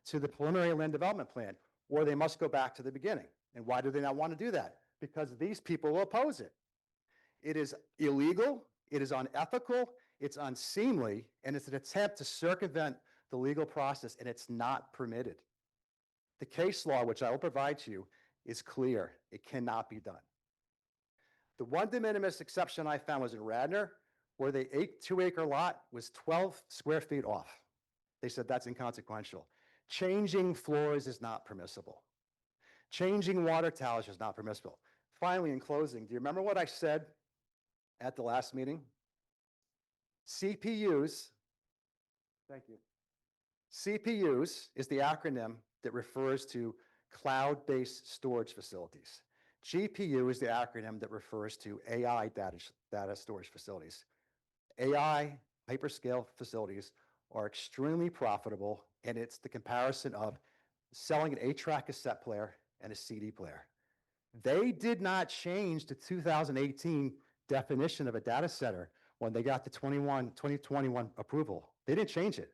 to the preliminary land development plan, or they must go back to the beginning. And why do they not want to do that? Because these people will oppose it. It is illegal, it is unethical, it's unseemly, and it's an attempt to circumvent the legal process, and it's not permitted. The case law, which I will provide to you, is clear. It cannot be done. The one de minimis exception I found was in Radnor, where the 2-acre lot was 12 square feet off. They said that's inconsequential. Changing floors is not permissible. Changing water towers is not permissible. Finally, in closing, do you remember what I said at the last meeting? CPUs, thank you. CPUs is the acronym that refers to cloud-based storage facilities. GPU is the acronym that refers to AI data storage facilities. AI hyperscale facilities are extremely profitable, and it's the comparison of selling an 8-track cassette player and a CD player. They did not change the 2018 definition of a data center when they got the 2021 approval. They didn't change it.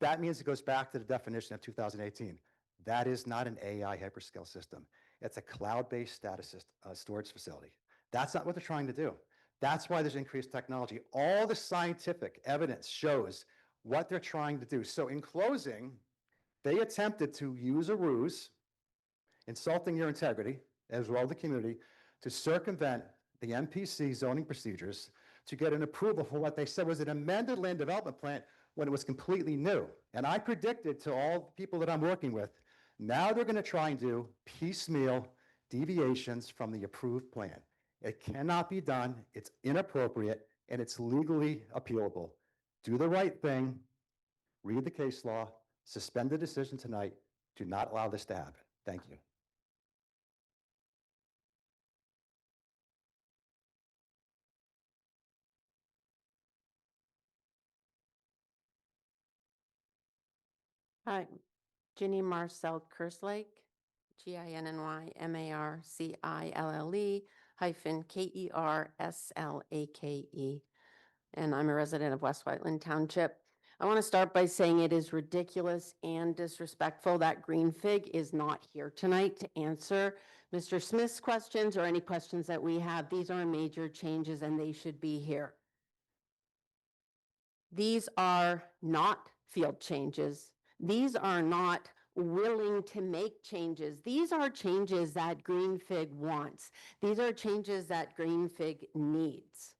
That means it goes back to the definition of 2018. That is not an AI hyperscale system. It's a cloud-based data storage facility. That's not what they're trying to do. That's why there's increased technology. All the scientific evidence shows what they're trying to do. So in closing, they attempted to use a ruse, insulting your integrity, as well as the community, to circumvent the MPC zoning procedures to get an approval for what they said was an amended land development plan when it was completely new. And I predicted to all the people that I'm working with, now they're going to try and do piecemeal deviations from the approved plan. It cannot be done, it's inappropriate, and it's legally appealable. Do the right thing, read the case law, suspend the decision tonight, do not allow this to happen. Thank you.
Hi, Ginny Marcel Kerslake, GINNYMARCILLE -KERSLAKE. And I'm a resident of West Whiteland Township. I want to start by saying it is ridiculous and disrespectful that Green Fig is not here tonight to answer Mr. Smith's questions or any questions that we have. These are major changes and they should be here. These are not field changes. These are not willing to make changes. These are changes that Green Fig wants. These are changes that Green Fig needs.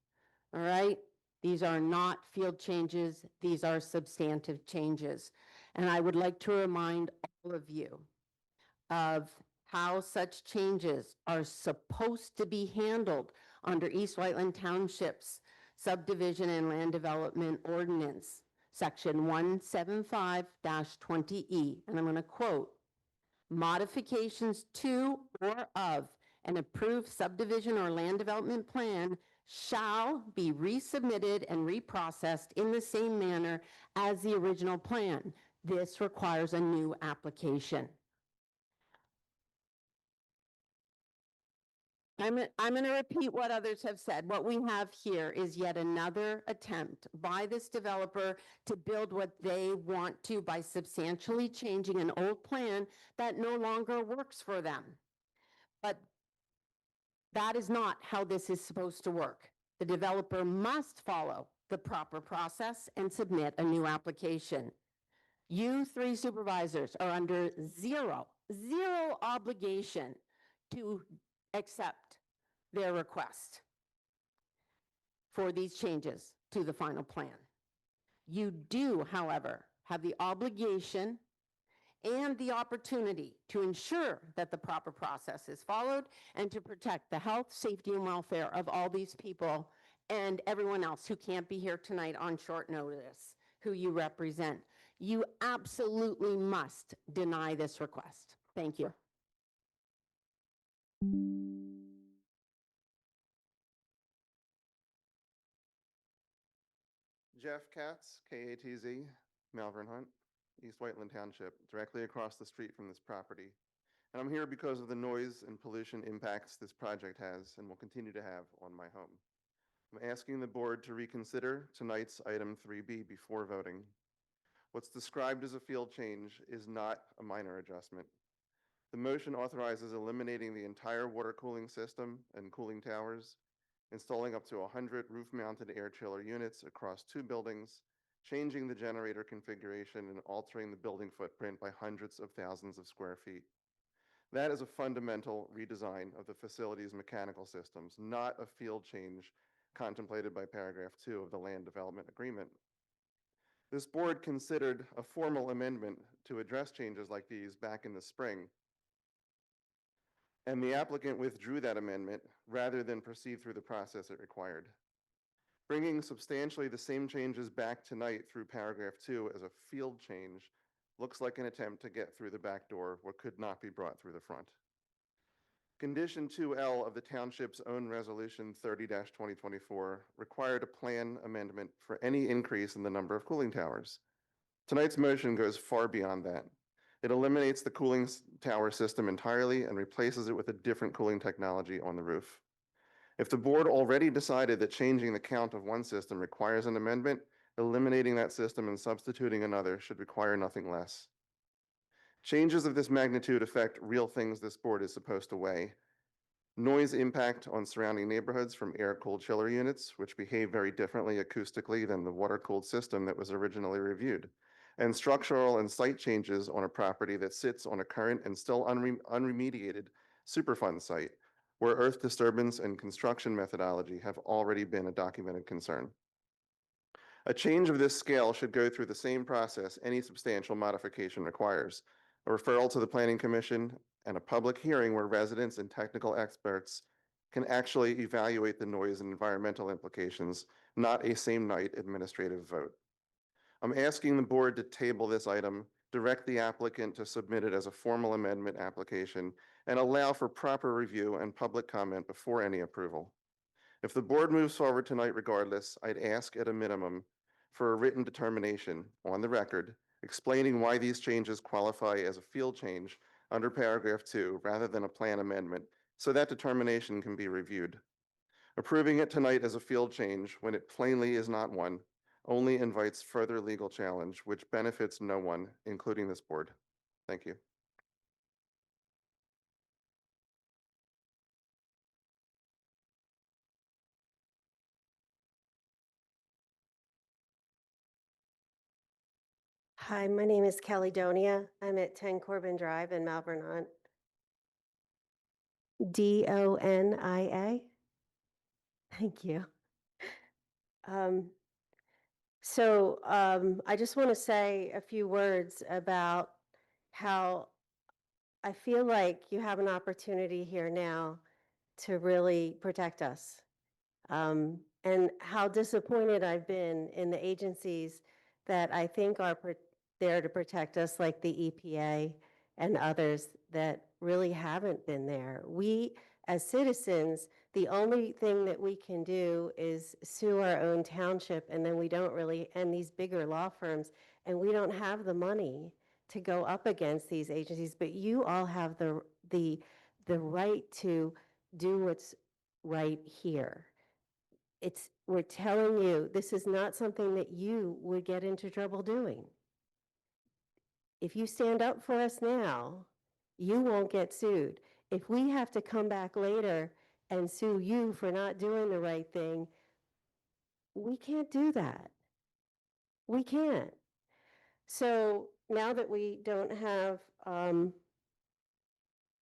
All right? These are not field changes. These are substantive changes. And I would like to remind all of you of how such changes are supposed to be handled under East Whiteland Township's Subdivision and Land Development Ordinance, Section 175-20E. And I'm going to quote, modifications to or of an approved subdivision or land development plan shall be resubmitted and reprocessed in the same manner as the original plan. This requires a new application. I'm going to repeat what others have said. What we have here is yet another attempt by this developer to build what they want to by substantially changing an old plan that no longer works for them. But that is not how this is supposed to work. The developer must follow the proper process and submit a new application. You 3 supervisors are under zero obligation to accept their request for these changes to the final plan. You do, however, have the obligation and the opportunity to ensure that the proper process is followed and to protect the health, safety, and welfare of all these people and everyone else who can't be here tonight on short notice, who you represent. You absolutely must deny this request. Thank you.
Jeff Katz, KATZ, Malvern Hunt, East Whiteland Township, directly across the street from this property. And I'm here because of the noise and pollution impacts this project has and will continue to have on my home. I'm asking the board to reconsider tonight's item 3B before voting. What's described as a field change is not a minor adjustment. The motion authorizes eliminating the entire water cooling system and cooling towers, installing up to 100 roof-mounted air chiller units across 2 buildings, changing the generator configuration and altering the building footprint by hundreds of thousands of square feet. That is a fundamental redesign of the facility's mechanical systems, not a field change contemplated by paragraph 2 of the land development agreement. This board considered a formal amendment to address changes like these back in the spring, and the applicant withdrew that amendment rather than proceed through the process it required. Bringing substantially the same changes back tonight through paragraph 2 as a field change looks like an attempt to get through the back door what could not be brought through the front. Condition 2L of the township's own resolution 30-2024 required a plan amendment for any increase in the number of cooling towers. Tonight's motion goes far beyond that. It eliminates the cooling tower system entirely and replaces it with a different cooling technology on the roof. If the board already decided that changing the count of one system requires an amendment, eliminating that system and substituting another should require nothing less. Changes of this magnitude affect real things this board is supposed to weigh. Noise impact on surrounding neighborhoods from air-cooled chiller units, which behave very differently acoustically than the water-cooled system that was originally reviewed, and structural and site changes on a property that sits on a current and still unremediated Superfund site, where earth disturbance and construction methodology have already been a documented concern. A change of this scale should go through the same process any substantial modification requires: a referral to the Planning Commission and a public hearing where residents and technical experts can actually evaluate the noise and environmental implications, not a same-night administrative vote. I'm asking the board to table this item, direct the applicant to submit it as a formal amendment application, and allow for proper review and public comment before any approval. If the board moves forward tonight regardless, I'd ask at a minimum for a written determination on the record explaining why these changes qualify as a field change under paragraph 2 rather than a plan amendment, so that determination can be reviewed. Approving it tonight as a field change when it plainly is not one only invites further legal challenge, which benefits no one, including this board. Thank you.
Hi, my name is Kelly Donia. I'm at 10 Corbin Drive in Malvern Hunt. Donia. Thank you. I just want to say a few words about how I feel like you have an opportunity here now to really protect us. And how disappointed I've been in the agencies that I think are there to protect us, like the EPA and others that really haven't been there. We, as citizens, the only thing that we can do is sue our own township, and then we don't really, and these bigger law firms, and we don't have the money to go up against these agencies, but you all have the right to do what's right here. We're telling you, this is not something that you would get into trouble doing. If you stand up for us now, you won't get sued. If we have to come back later and sue you for not doing the right thing, we can't do that. We can't. So now that we don't have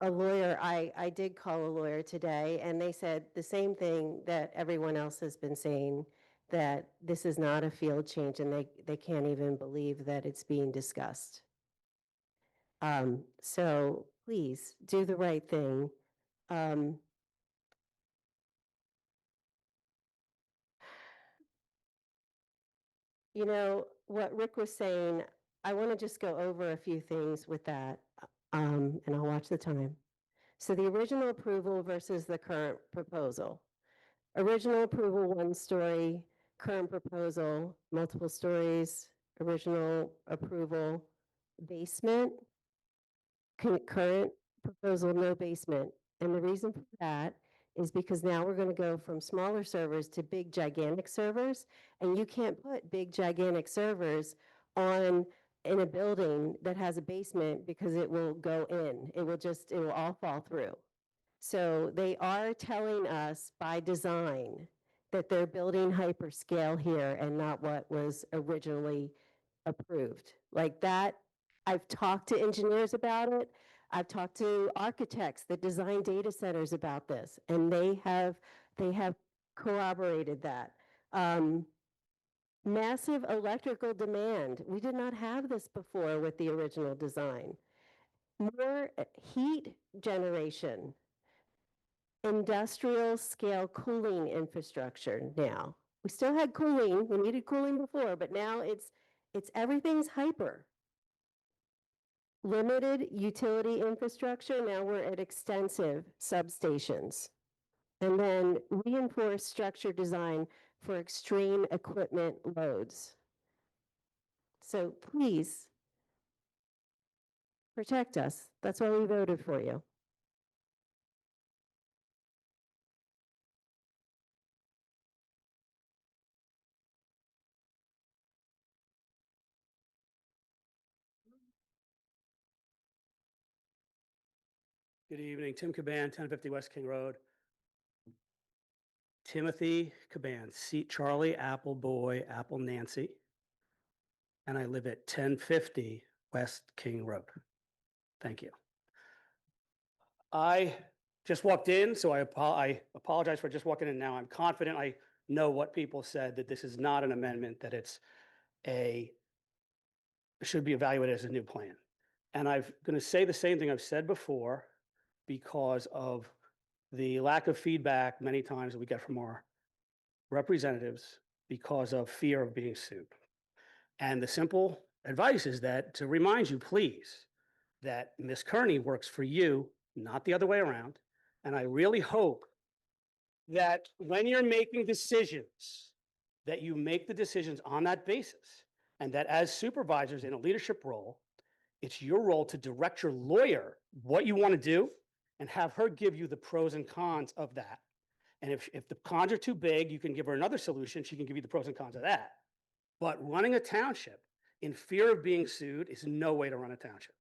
a lawyer, I did call a lawyer today, and they said the same thing that everyone else has been saying, that this is not a field change, and they can't even believe that it's being discussed. So please do the right thing. You know, what Rick was saying, I want to just go over a few things with that, and I'll watch the time. So the original approval versus the current proposal. Original approval, 1 story, current proposal, multiple stories, original approval, basement, current proposal, no basement. And the reason for that is because now we're going to go from smaller servers to big gigantic servers. And you can't put big gigantic servers in a building that has a basement because it will go in. It will all fall through. So they are telling us by design that they're building hyperscale here and not what was originally approved. Like that, I've talked to engineers about it. I've talked to architects that design data centers about this, and they have corroborated that. Massive electrical demand. We did not have this before with the original design. More heat generation. Industrial scale cooling infrastructure now. We still had cooling, we needed cooling before, but now it's everything's hyper. Limited utility infrastructure, now we're at extensive substations. And then reinforced structure design for extreme equipment loads. So please protect us. That's why we voted for you.
Good evening, Tim Caban, 1050 West King Road. Timothy Caban, Charlie, Apple Boy, Apple Nancy. And I live at 1050 West King Road. Thank you. I just walked in, so I apologize for just walking in now. I'm confident I know what people said, that this is not an amendment, that should be evaluated as a new plan. And I'm going to say the same thing I've said before, because of the lack of feedback many times that we get from our representatives because of fear of being sued. And the simple advice is that to remind you, please, that Ms. Kearney works for you, not the other way around. And I really hope that when you're making decisions, that you make the decisions on that basis, and that as supervisors in a leadership role, it's your role to direct your lawyer what you want to do and have her give you the pros and cons of that. And if the cons are too big, you can give her another solution. She can give you the pros and cons of that. But running a township in fear of being sued is no way to run a township.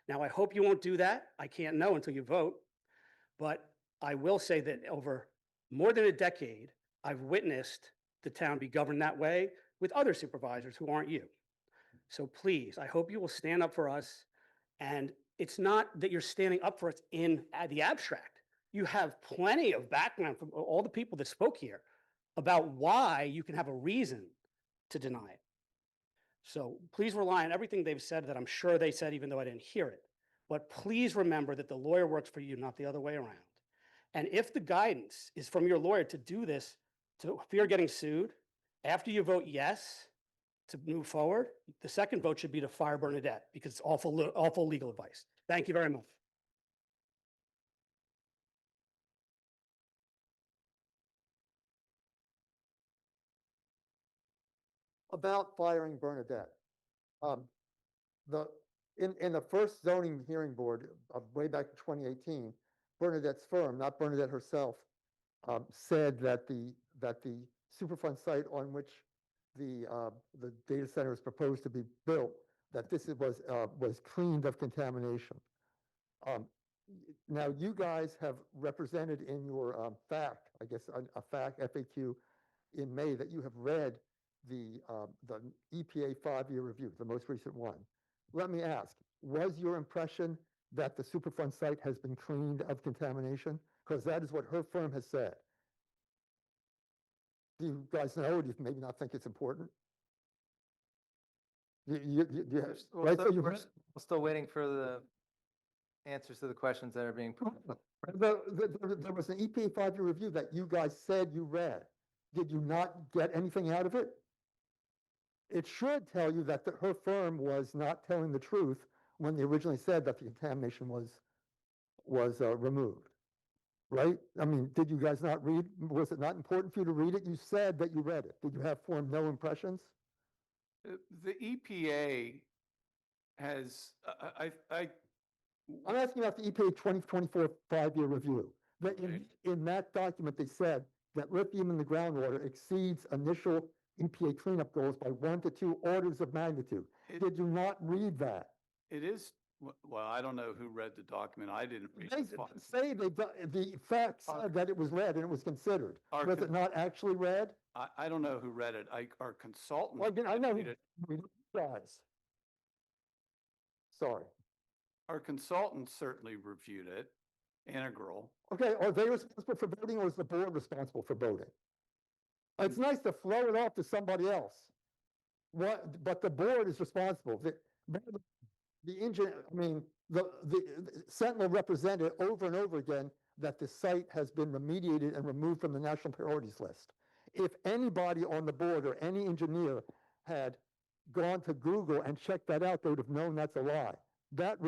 Now, I hope you won't do that. I can't know until you vote. But I will say that over more than a decade, I've witnessed the town be governed that way with other supervisors who aren't you. So please, I hope you will stand up for us. And it's not that you're standing up for us in the abstract. You have plenty of background from all the people that spoke here about why you can have a reason to deny it. So please rely on everything they've said that I'm sure they said, even though I didn't hear it. But please remember that the lawyer works for you, not the other way around. And if the guidance is from your lawyer to do this, to fear getting sued, after you vote yes to move forward, the second vote should be to fire Bernadette, because it's awful legal advice. Thank you very much.
About firing Bernadette. In the first zoning hearing board way back in 2018, Bernadette's firm, not Bernadette herself, said that the Superfund site on which the data center is proposed to be built, that this was cleaned of contamination. Now, you guys have represented in your fact, I guess, a fact FAQ in May, that you have read the EPA 5-year review, the most recent one. Let me ask, was your impression that the Superfund site has been cleaned of contamination? Because that is what her firm has said. Do you guys know, or do you maybe not think it's important?
We're still waiting for the answers to the questions that are being put.
There was an EPA 5-year review that you guys said you read. Did you not get anything out of it? It should tell you that her firm was not telling the truth when they originally said that the contamination was removed, right? I mean, did you guys not read? Was it not important for you to read it? You said that you read it. Did you form no impressions?
The EPA has, I
I'm asking about the EPA 2024 5-year review. That in that document, they said that lithium in the groundwater exceeds initial EPA cleanup goals by 1 to 2 orders of magnitude. Did you not read that?
It is, well, I don't know who read the document. I didn't read
They
the file.
say the facts said that it was read and it was considered.
Our
Was it
con-
not actually read?
I don't know who read it. Our consultant.
Well, I know
read it.
we guys. Sorry.
Our consultant certainly reviewed it, integral.
Okay, are they responsible for voting or is the board responsible for voting? It's nice to throw it off to somebody else. But the board is responsible. The engineer, I mean, the Sentinel represented over and over again that the site has been remediated and removed from the national priorities list. If anybody on the board or any engineer had gone to Google and checked that out, they would have known that's a lie. That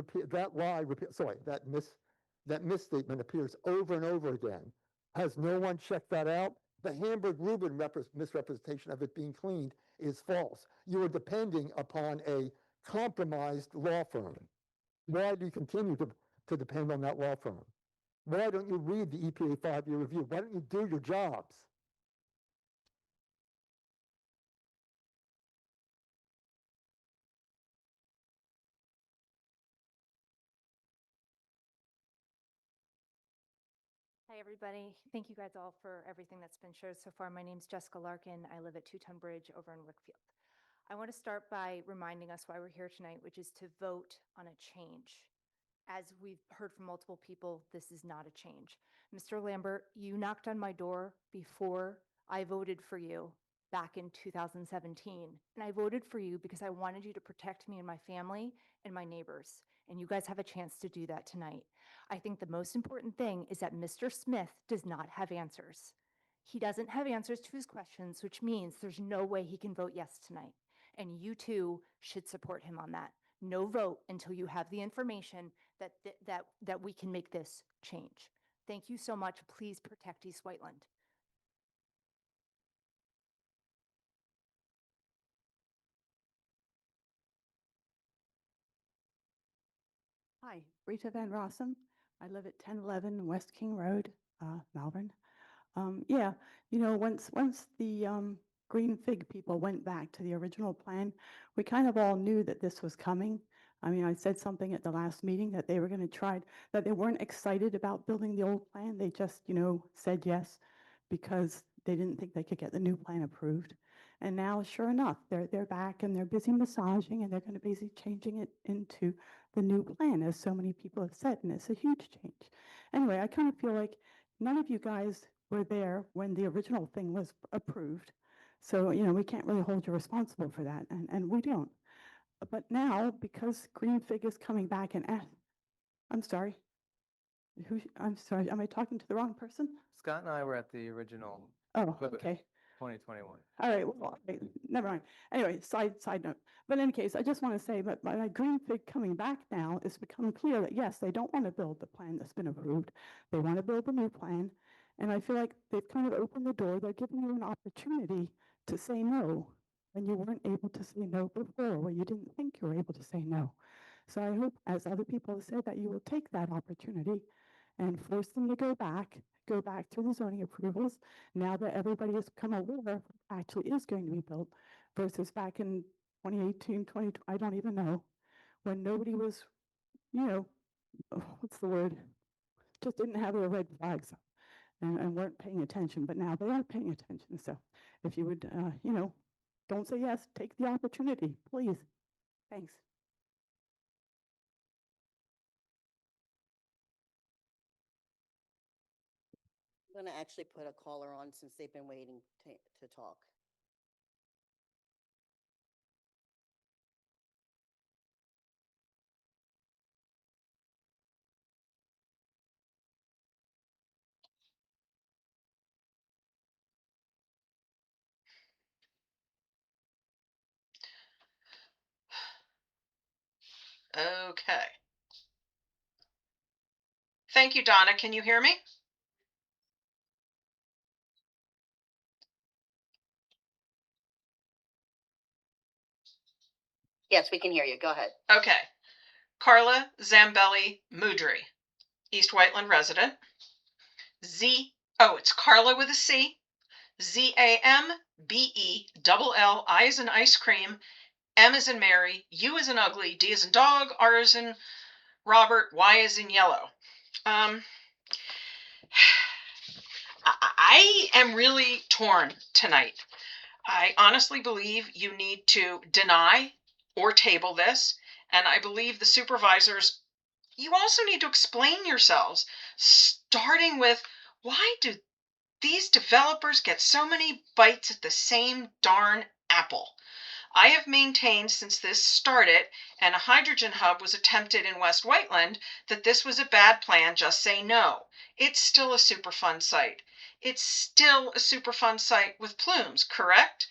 misstatement appears over and over again. Has no one checked that out? The Hamburg-Rubin misrepresentation of it being cleaned is false. You are depending upon a compromised law firm. Why do you continue to depend on that law firm? Why don't you read the EPA 5-year review? Why don't you do your jobs?
Hi, everybody. Thank you guys all for everything that's been shared so far. My name's Jessica Larkin. I live at Two-Ton Bridge over in Wickfield. I want to start by reminding us why we're here tonight, which is to vote on a change. As we've heard from multiple people, this is not a change. Mr. Lambert, you knocked on my door before I voted for you back in 2017. And I voted for you because I wanted you to protect me and my family and my neighbors. And you guys have a chance to do that tonight. I think the most important thing is that Mr. Smith does not have answers. He doesn't have answers to his questions, which means there's no way he can vote yes tonight. And you too should support him on that. No vote until you have the information that we can make this change. Thank you so much. Please protect East Whiteland.
Hi, Rita Van Rossum. I live at 1011 West King Road, Malvern. Yeah, you know, once the Green Fig people went back to the original plan, we kind of all knew that this was coming. I mean, I said something at the last meeting that they were going to try, that they weren't excited about building the old plan. They just, you know, said yes because they didn't think they could get the new plan approved. And now, sure enough, they're back and they're busy massaging and they're going to be busy changing it into the new plan, as so many people have said, and it's a huge change. Anyway, I kind of feel like none of you guys were there when the original thing was approved. So, you know, we can't really hold you responsible for that, and we don't. But now, because Green Fig is coming back and I'm sorry. I'm sorry, am I talking to the wrong person?
Scott and I were at the original.
Oh, okay.
2021.
All right, well, okay, never mind. Anyway, side note. But in any case, I just want to say that by Green Fig coming back now, it's become clear that yes, they don't want to build the plan that's been approved. They want to build a new plan. And I feel like they've kind of opened the door. They're giving you an opportunity to say no when you weren't able to say no before, when you didn't think you were able to say no. So I hope, as other people have said, that you will take that opportunity and force them to go back through the zoning approvals, now that everybody has become aware of what actually is going to be built, versus back in 2018, I don't even know, when nobody was, you know, what's the word? Just didn't have their red flags up and weren't paying attention, but now they are paying attention. So if you would, you know, don't say yes, take the opportunity, please. Thanks.
I'm going to actually put a caller on since they've been waiting to talk.
Okay. Thank you, Donna. Can you hear me?
Yes, we can hear you. Go ahead.
Okay. Carla Zambelli Mudry, East Whiteland resident. It's Carla with a C, Zambell, I as in ice cream, M as in Mary, U as in ugly, D as in dog, R as in Robert, Y as in yellow. I am really torn tonight. I honestly believe you need to deny or table this, and I believe the supervisors, you also need to explain yourselves, starting with, why do these developers get so many bites at the same darn apple? I have maintained since this started and a hydrogen hub was attempted in West Whiteland that this was a bad plan. Just say no. It's still a Superfund site. It's still a Superfund site with plumes, correct?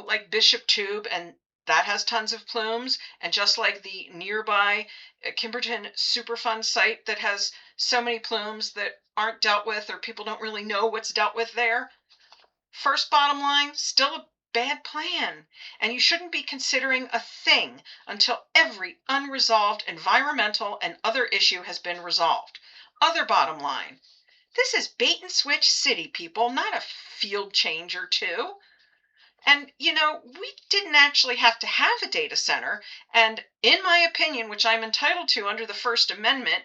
Like Bishop Tube, and that has tons of plumes. And just like the nearby Kimberton Superfund site that has so many plumes that aren't dealt with, or people don't really know what's dealt with there. First, bottom line, still a bad plan. And you shouldn't be considering a thing until every unresolved environmental and other issue has been resolved. Other bottom line, this is bait and switch city, people, not a field change or two. And, we didn't actually have to have a data center. And in my opinion, which I'm entitled to under the First Amendment,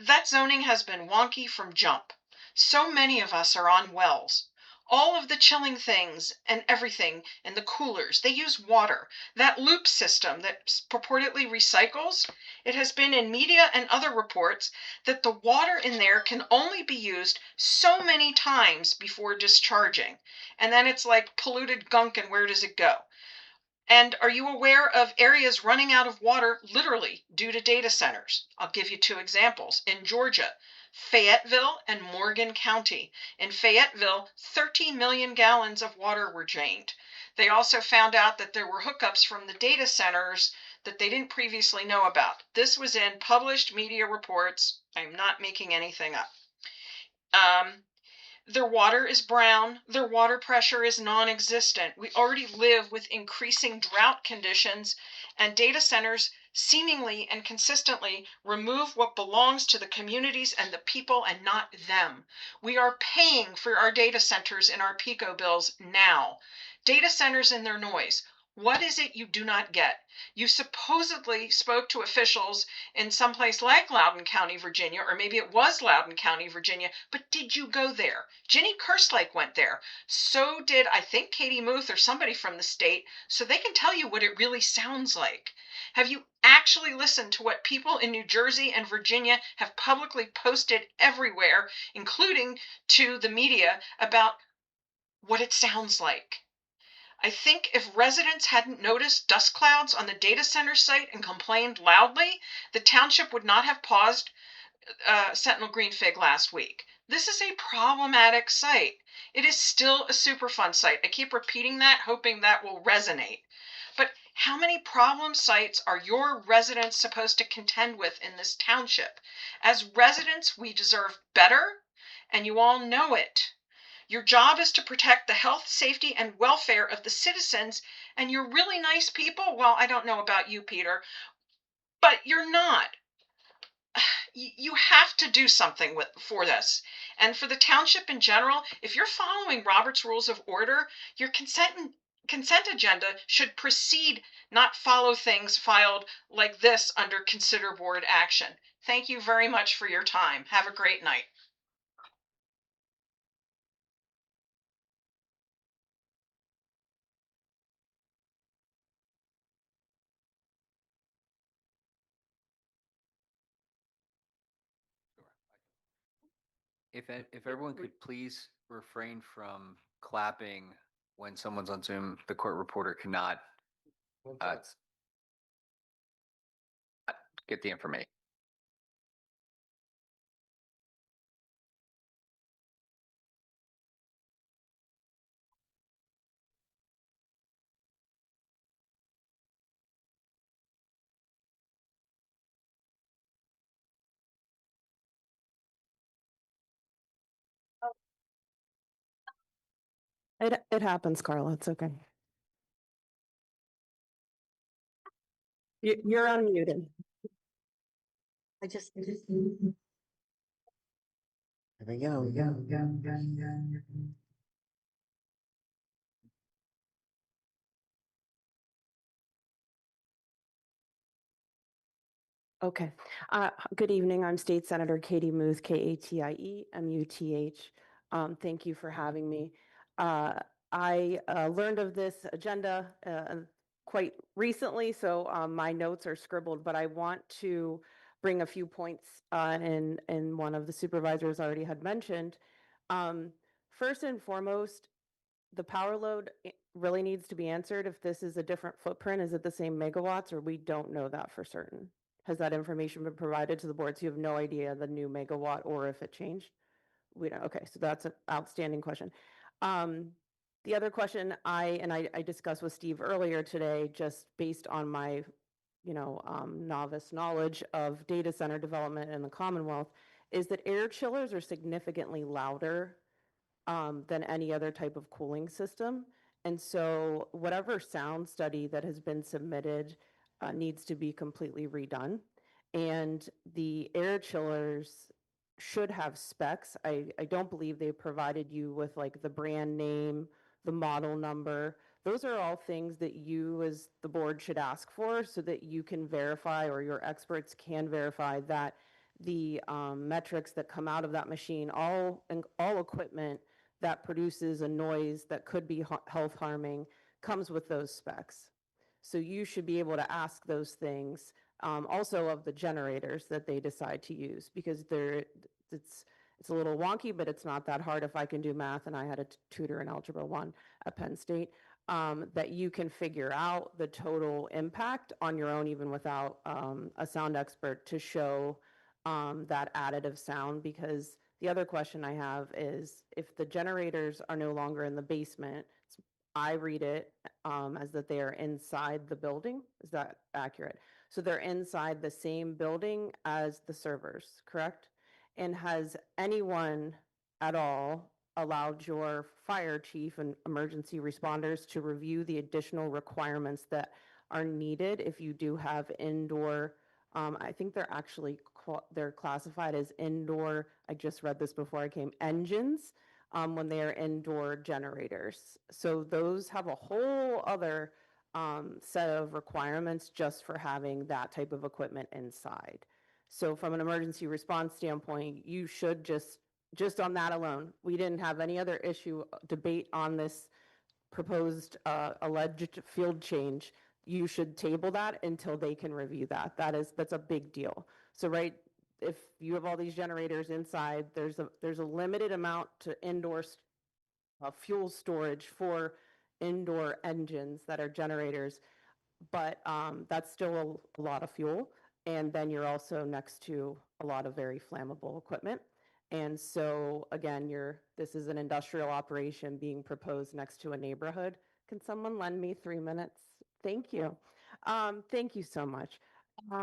that zoning has been wonky from jump. So many of us are on wells. All of the chilling things and everything in the coolers, they use water. That loop system that purportedly recycles, it has been in media and other reports that the water in there can only be used so many times before discharging. And then it's like polluted gunk, and where does it go? And are you aware of areas running out of water literally due to data centers? I'll give you 2 examples. In Georgia, Fayetteville and Morgan County. In Fayetteville, 13 million gallons of water were drained. They also found out that there were hookups from the data centers that they didn't previously know about. This was in published media reports. I'm not making anything up. Their water is brown. Their water pressure is non-existent. We already live with increasing drought conditions, and data centers seemingly and consistently remove what belongs to the communities and the people and not them. We are paying for our data centers in our PICO bills now. Data centers and their noise. What is it you do not get? You supposedly spoke to officials in some place like Loudoun County, Virginia, or maybe it was Loudoun County, Virginia, but did you go there? Ginny Kerslake went there. So did, I think, Katie Muth or somebody from the state, so they can tell you what it really sounds like. Have you actually listened to what people in New Jersey and Virginia have publicly posted everywhere, including to the media, about what it sounds like? I think if residents hadn't noticed dust clouds on the data center site and complained loudly, the township would not have paused Sentinel Green Fig last week. This is a problematic site. It is still a Superfund site. I keep repeating that, hoping that will resonate. But how many problem sites are your residents supposed to contend with in this township? As residents, we deserve better, and you all know it. Your job is to protect the health, safety, and welfare of the citizens, and you're really nice people. Well, I don't know about you, Peter, but you're not. You have to do something for this. And for the township in general, if you're following Robert's Rules of Order, your consent agenda should precede, not follow things filed like this under consider board action. Thank you very much for your time. Have a great night.
If everyone could please refrain from clapping when someone's on Zoom, the court reporter cannot get the information.
It happens, Carla. It's okay.
You're unmuted.
I just.
There we go.
Okay. Good evening. I'm State Senator Katie Muth, Katie Muth. Thank you for having me. I learned of this agenda quite recently, so my notes are scribbled, but I want to bring a few points in one of the supervisors already had mentioned. First and foremost, the power load really needs to be answered. If this is a different footprint, is it the same megawatts, or we don't know that for certain? Has that information been provided to the board? So you have no idea the new megawatt or if it changed? We don't, okay, so that's an outstanding question. The other question I discussed with Steve earlier today, just based on my, novice knowledge of data center development in the Commonwealth, is that air chillers are significantly louder than any other type of cooling system. And so whatever sound study that has been submitted needs to be completely redone. And the air chillers should have specs. I don't believe they provided you with like the brand name, the model number. Those are all things that you as the board should ask for so that you can verify, or your experts can verify, that the metrics that come out of that machine, all equipment that produces a noise that could be health harming, comes with those specs. So you should be able to ask those things, also of the generators that they decide to use, because it's a little wonky, but it's not that hard if I can do math, and I had a tutor in Algebra 1 at Penn State, that you can figure out the total impact on your own, even without a sound expert to show that additive sound. Because the other question I have is, if the generators are no longer in the basement, I read it as that they are inside the building. Is that accurate? So they're inside the same building as the servers, correct? And has anyone at all allowed your fire chief and emergency responders to review the additional requirements that are needed if you do have indoor, I think they're actually, they're classified as indoor, I just read this before I came, engines, when they are indoor generators. So those have a whole other set of requirements just for having that type of equipment inside. So from an emergency response standpoint, you should just on that alone, we didn't have any other issue, debate on this proposed alleged field change. You should table that until they can review that. That's a big deal. So if you have all these generators inside, there's a limited amount to indoor fuel storage for indoor engines that are generators, but that's still a lot of fuel. And then you're also next to a lot of very flammable equipment. And so again, this is an industrial operation being proposed next to a neighborhood. Can someone lend me 3 minutes? Thank you. Thank you so much. I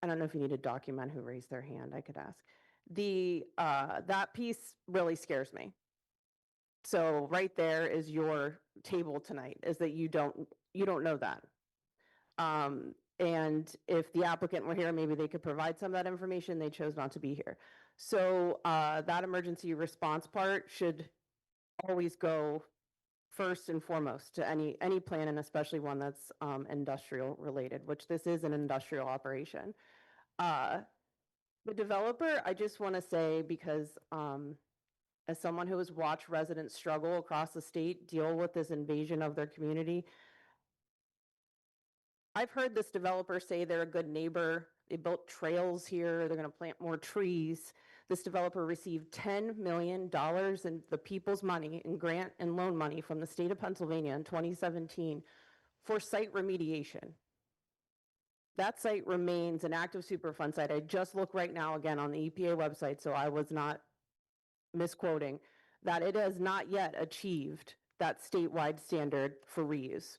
don't know if you need to document who raised their hand, I could ask. That piece really scares me. So right there is your table tonight, is that you don't know that. And if the applicant were here, maybe they could provide some of that information. They chose not to be here. So that emergency response part should always go first and foremost to any plan, and especially one that's industrial related, which this is an industrial operation. The developer, I just want to say, because as someone who has watched residents struggle across the state deal with this invasion of their community, I've heard this developer say they're a good neighbor. They built trails here. They're going to plant more trees. This developer received $10 million in the people's money, in grant and loan money from the state of Pennsylvania in 2017 for site remediation. That site remains an active Superfund site. I just look right now again on the EPA website, so I was not misquoting, that it has not yet achieved that statewide standard for reuse.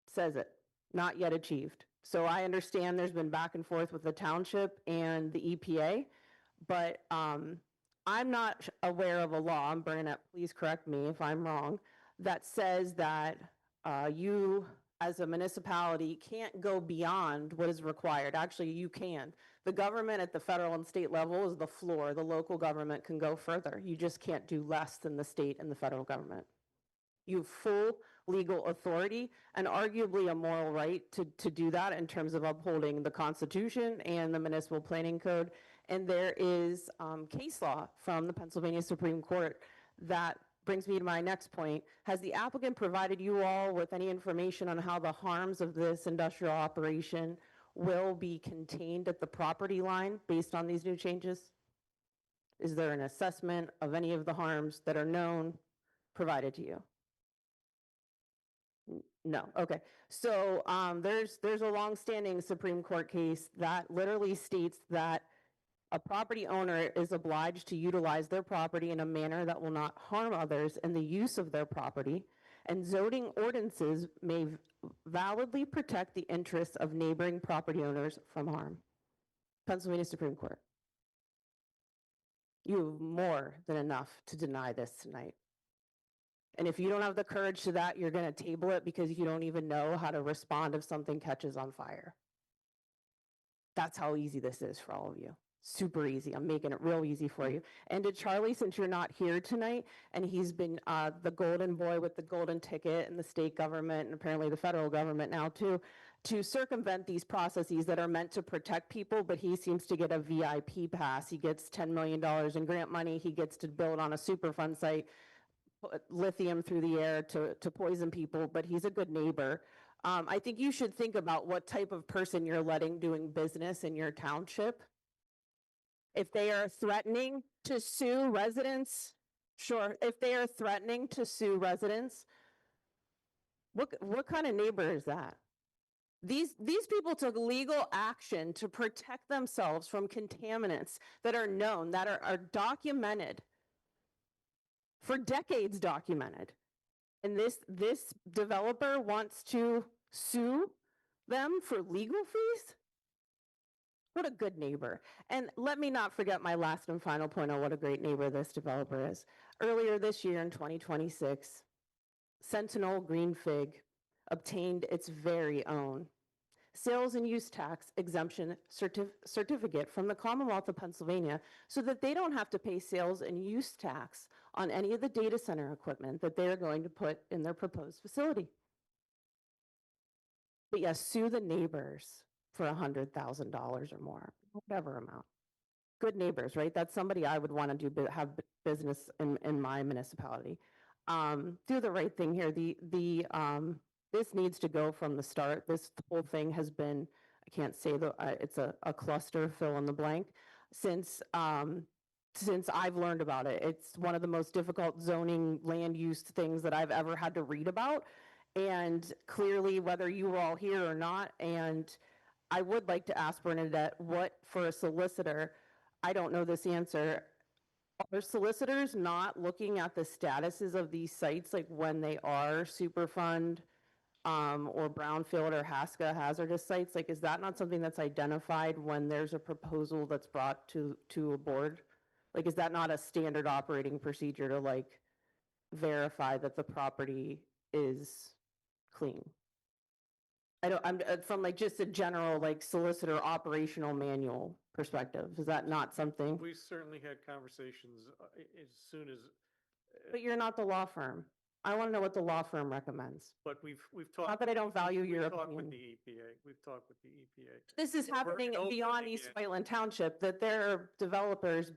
Says it, not yet achieved. So I understand there's been back and forth with the township and the EPA, but I'm not aware of a law, Bernadette, please correct me if I'm wrong, that says that you as a municipality can't go beyond what is required. Actually, you can. The government at the federal and state level is the floor. The local government can go further. You just can't do less than the state and the federal government. You have full legal authority and arguably a moral right to do that in terms of upholding the Constitution and the municipal planning code. And there is case law from the Pennsylvania Supreme Court that brings me to my next point. Has the applicant provided you all with any information on how the harms of this industrial operation will be contained at the property line based on these new changes? Is there an assessment of any of the harms that are known provided to you? No, okay. So there's a longstanding Supreme Court case that literally states that a property owner is obliged to utilize their property in a manner that will not harm others in the use of their property, and zoning ordinances may validly protect the interests of neighboring property owners from harm. Pennsylvania Supreme Court. You have more than enough to deny this tonight. And if you don't have the courage to that, you're going to table it because you don't even know how to respond if something catches on fire. That's how easy this is for all of you. Super easy. I'm making it real easy for you. And to Charlie, since you're not here tonight, and he's been the golden boy with the golden ticket in the state government and apparently the federal government now too, to circumvent these processes that are meant to protect people, but he seems to get a VIP pass. He gets $10 million in grant money. He gets to build on a Superfund site, put lithium through the air to poison people, but he's a good neighbor. I think you should think about what type of person you're letting doing business in your township. If they are threatening to sue residents, sure. If they are threatening to sue residents, what kind of neighbor is that? These people took legal action to protect themselves from contaminants that are known, that are documented, for decades documented. And this developer wants to sue them for legal fees? What a good neighbor. And let me not forget my last and final point on what a great neighbor this developer is. Earlier this year in 2026, Sentinel Green Fig obtained its very own sales and use tax exemption certificate from the Commonwealth of Pennsylvania so that they don't have to pay sales and use tax on any of the data center equipment that they're going to put in their proposed facility. But yes, sue the neighbors for $100,000 or more, whatever amount. Good neighbors, right? That's somebody I would want to have business in my municipality. Do the right thing here. This needs to go from the start. This whole thing has been, I can't say it's a cluster, fill in the blank, since I've learned about it. It's one of the most difficult zoning land use things that I've ever had to read about. And clearly, whether you were all here or not, and I would like to ask Bernadette, what for a solicitor, I don't know this answer, are solicitors not looking at the statuses of these sites, like when they are Superfund or brownfield or HASCA hazardous sites? Like, is that not something that's identified when there's a proposal that's brought to a board? Like, is that not a standard operating procedure to like verify that the property is clean? I'm from like just a general like solicitor operational manual perspective. Is that not something?
We've certainly had conversations as soon as.
But you're not the law firm. I want to know what the law firm recommends.
But we've talked.
Not that I don't value your
We've talked with
opinion.
the EPA. We've talked with the EPA.
This is happening beyond East Whiteland Township, that there are developers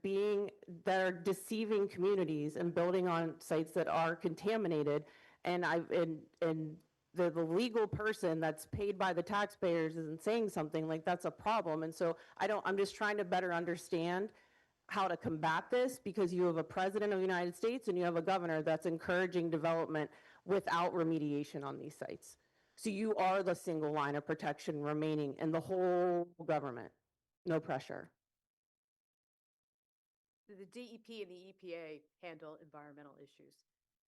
that are deceiving communities and building on sites that are contaminated. And the legal person that's paid by the taxpayers isn't saying something, like that's a problem. And so I'm just trying to better understand how to combat this, because you have a president of the United States and you have a governor that's encouraging development without remediation on these sites. So you are the single line of protection remaining in the whole government. No pressure.
The DEP and the EPA handle environmental issues.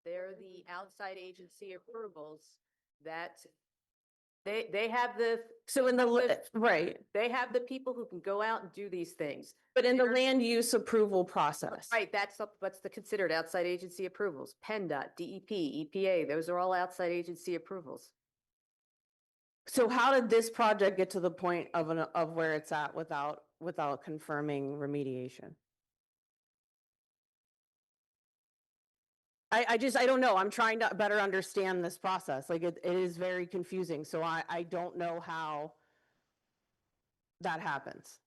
They're the outside agency approvals that they have the,
So in the, right,
they have the people who can go out and do these things.
but in the land use approval process.
Right, that's what's the considered outside agency approvals. PennDOT, DEP, EPA, those are all outside agency approvals.
So how did this project get to the point of where it's at without confirming remediation? I don't know. I'm trying to better understand this process. Like it is very confusing. So I don't know how that happens.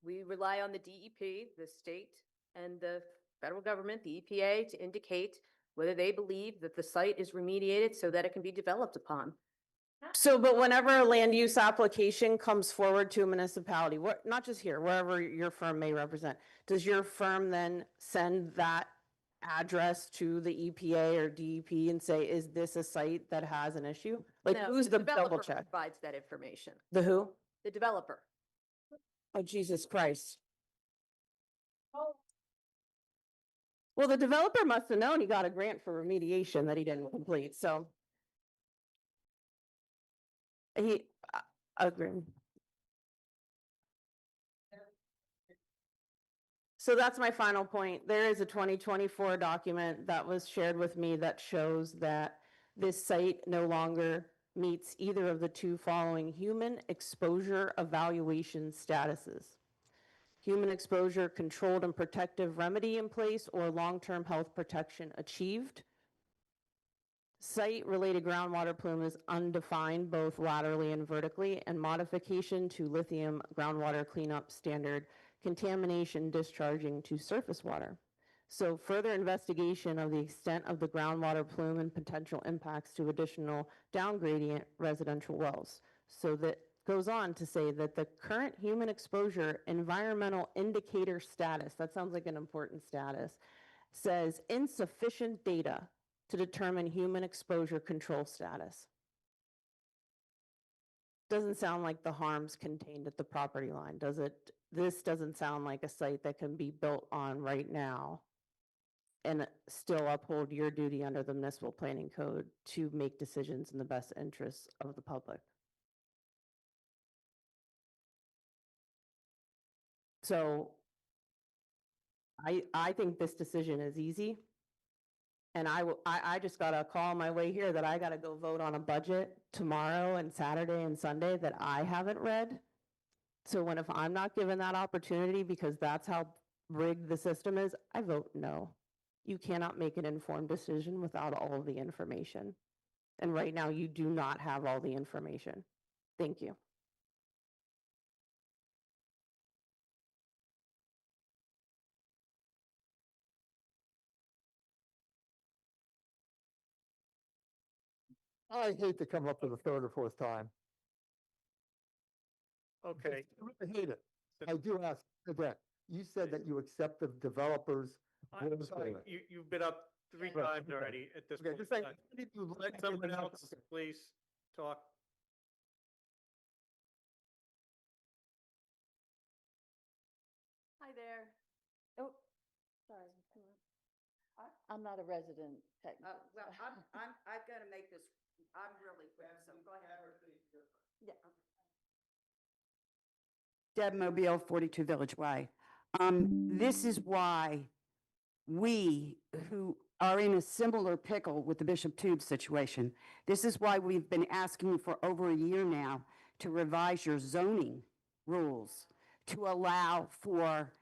We rely on the DEP, the state and the federal government, the EPA, to indicate whether they believe that the site is remediated so that it can be developed upon.
So, but whenever a land use application comes forward to a municipality, not just here, wherever your firm may represent, does your firm then send that address to the EPA or DEP and say, is this a site that has an issue? Like,
No,
who's the double
developer
check?
provides that information.
The who?
The developer.
Oh, Jesus Christ. Well, the developer must have known he got a grant for remediation that he didn't complete, so. He, agree. So that's my final point. There is a 2024 document that was shared with me that shows that this site no longer meets either of the two following human exposure evaluation statuses. Human exposure, controlled and protective remedy in place, or long-term health protection achieved. Site-related groundwater plume is undefined both laterally and vertically, and modification to lithium groundwater cleanup standard, contamination discharging to surface water. So further investigation of the extent of the groundwater plume and potential impacts to additional downgradient residential wells. So that goes on to say that the current human exposure environmental indicator status, that sounds like an important status, says insufficient data to determine human exposure control status. Doesn't sound like the harms contained at the property line, does it? This doesn't sound like a site that can be built on right now and still uphold your duty under the municipal planning code to make decisions in the best interests of the public. So I think this decision is easy. And I just got a call on my way here that I got to go vote on a budget tomorrow and Saturday and Sunday that I haven't read. So if I'm not given that opportunity because that's how rigged the system is, I vote no. You cannot make an informed decision without all of the information. And right now you do not have all the information. Thank you.
I hate to come up for the third or fourth time.
Okay.
I hate it. I do ask again, you said that you accept the developers.
I'm
word
sorry,
for it.
you've been up three
Right,
times
okay.
already at this
Okay,
point.
just
in
saying,
time.
did you
Let someone else, please, talk.
Hi there. Oh, sorry. I'm not a resident technically.
Well, I've got to make this, I'm really quick, so go ahead.
Yeah. Deb Mobile, 42 Village Way. This is why we, who are in a similar pickle with the Bishop Tube situation, this is why we've been asking you for over a year now to revise your zoning rules to allow for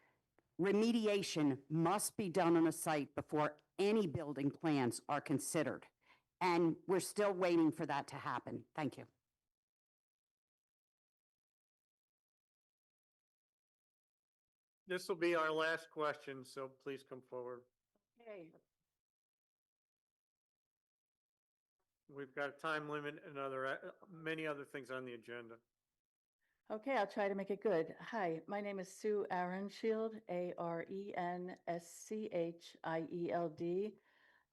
remediation must be done on a site before any building plans are considered. And we're still waiting for that to happen. Thank you.
This will be our last question, so please come forward.
Okay.
We've got a time limit and many other things on the agenda.
Okay, I'll try to make it good. Hi, my name is Sue Arenshield, Arenschchield.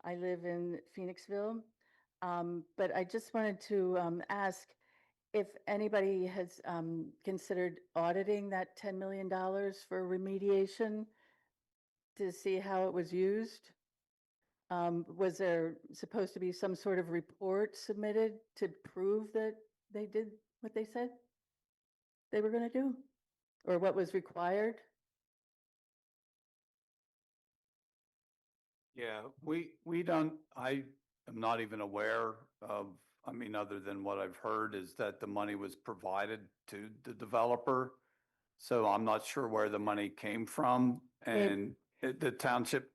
I live in Phoenixville. But I just wanted to ask if anybody has considered auditing that $10 million for remediation to see how it was used. Was there supposed to be some sort of report submitted to prove that they did what they said they were going to do, or what was required?
Yeah, we don't, I am not even aware of I mean, other than what I've heard, is that the money was provided to the developer. So I'm not sure where the money came from, and the township,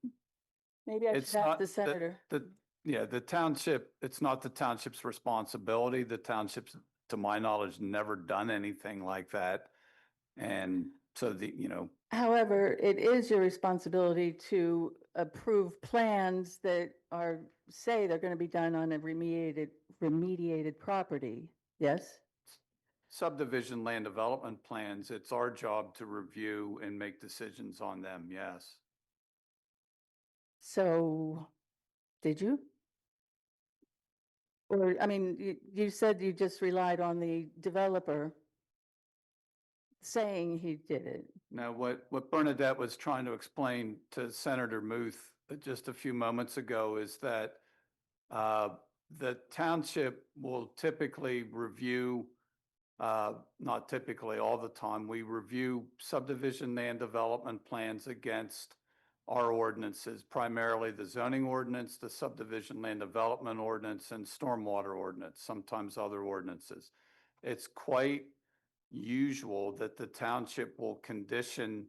Maybe I
it's
should ask
not,
the senator.
yeah, the township, it's not the township's responsibility. The township's, to my knowledge, never done anything like that. And so
However, it is your responsibility to approve plans that are, say they're going to be done on a remediated property. Yes?
subdivision land development plans, it's our job to review and make decisions on them, yes.
So, did you? Or, I mean, you said you just relied on the developer saying he did it.
Now, what Bernadette was trying to explain to Senator Muth just a few moments ago is that the township will typically review, not typically, all the time, we review subdivision land development plans against our ordinances, primarily the zoning ordinance, the subdivision land development ordinance, and stormwater ordinance, sometimes other ordinances. It's quite usual that the township will condition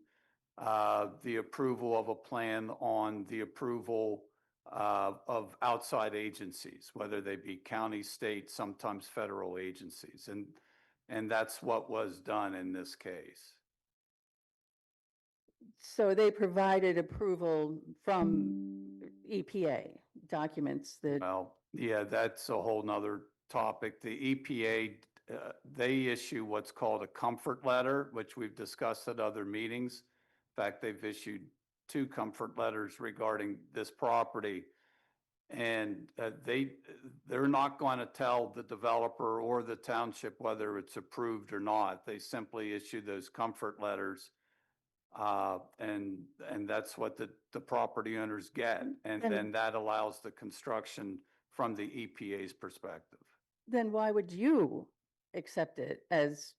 the approval of a plan on the approval of outside agencies, whether they be county, state, sometimes federal agencies. And that's what was done in this case.
So they provided approval from EPA documents that.
Well, yeah, that's a whole nother topic. The EPA, they issue what's called a comfort letter, which we've discussed at other meetings. In fact, they've issued 2 comfort letters regarding this property. And they're not going to tell the developer or the township whether it's approved or not. They simply issue those comfort letters. And that's what the property owners get. And then that allows the construction from the EPA's perspective.
Then why would you accept it as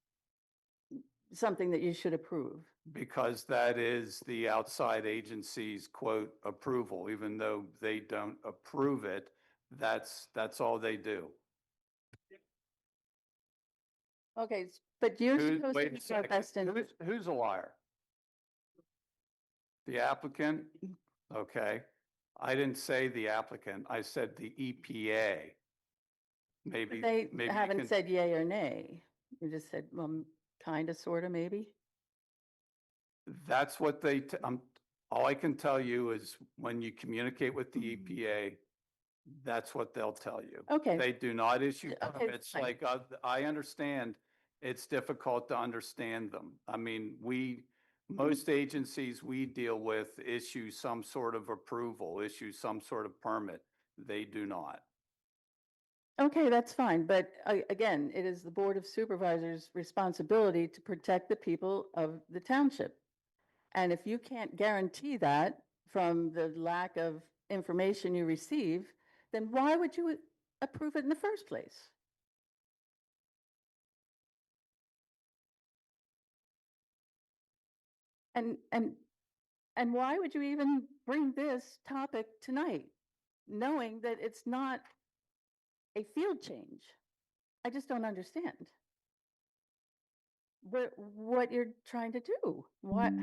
something that you should approve?
Because that is the outside agency's quote approval, even though they don't approve it, that's all they do.
Okay, but you're supposed
Wait
to
a
be our
second.
best interest.
Who's a liar? The applicant? Okay. I didn't say the applicant. I said the EPA. Maybe.
They
maybe you
haven't
can-
said yay or nay. You just said, well, kind of, sort of, maybe.
That's what all I can tell you is when you communicate with the EPA, that's what they'll tell you.
Okay.
They do not issue
Okay,
permits
fine.
like, I understand it's difficult to understand them. I mean, most agencies we deal with issue some sort of approval, issue some sort of permit. They do not.
Okay, that's fine. But again, it is the Board of Supervisors' responsibility to protect the people of the township. And if you can't guarantee that from the lack of information you receive, then why would you approve it in the first place? And why would you even bring this topic tonight, knowing that it's not a field change? I just don't understand what you're trying to do. What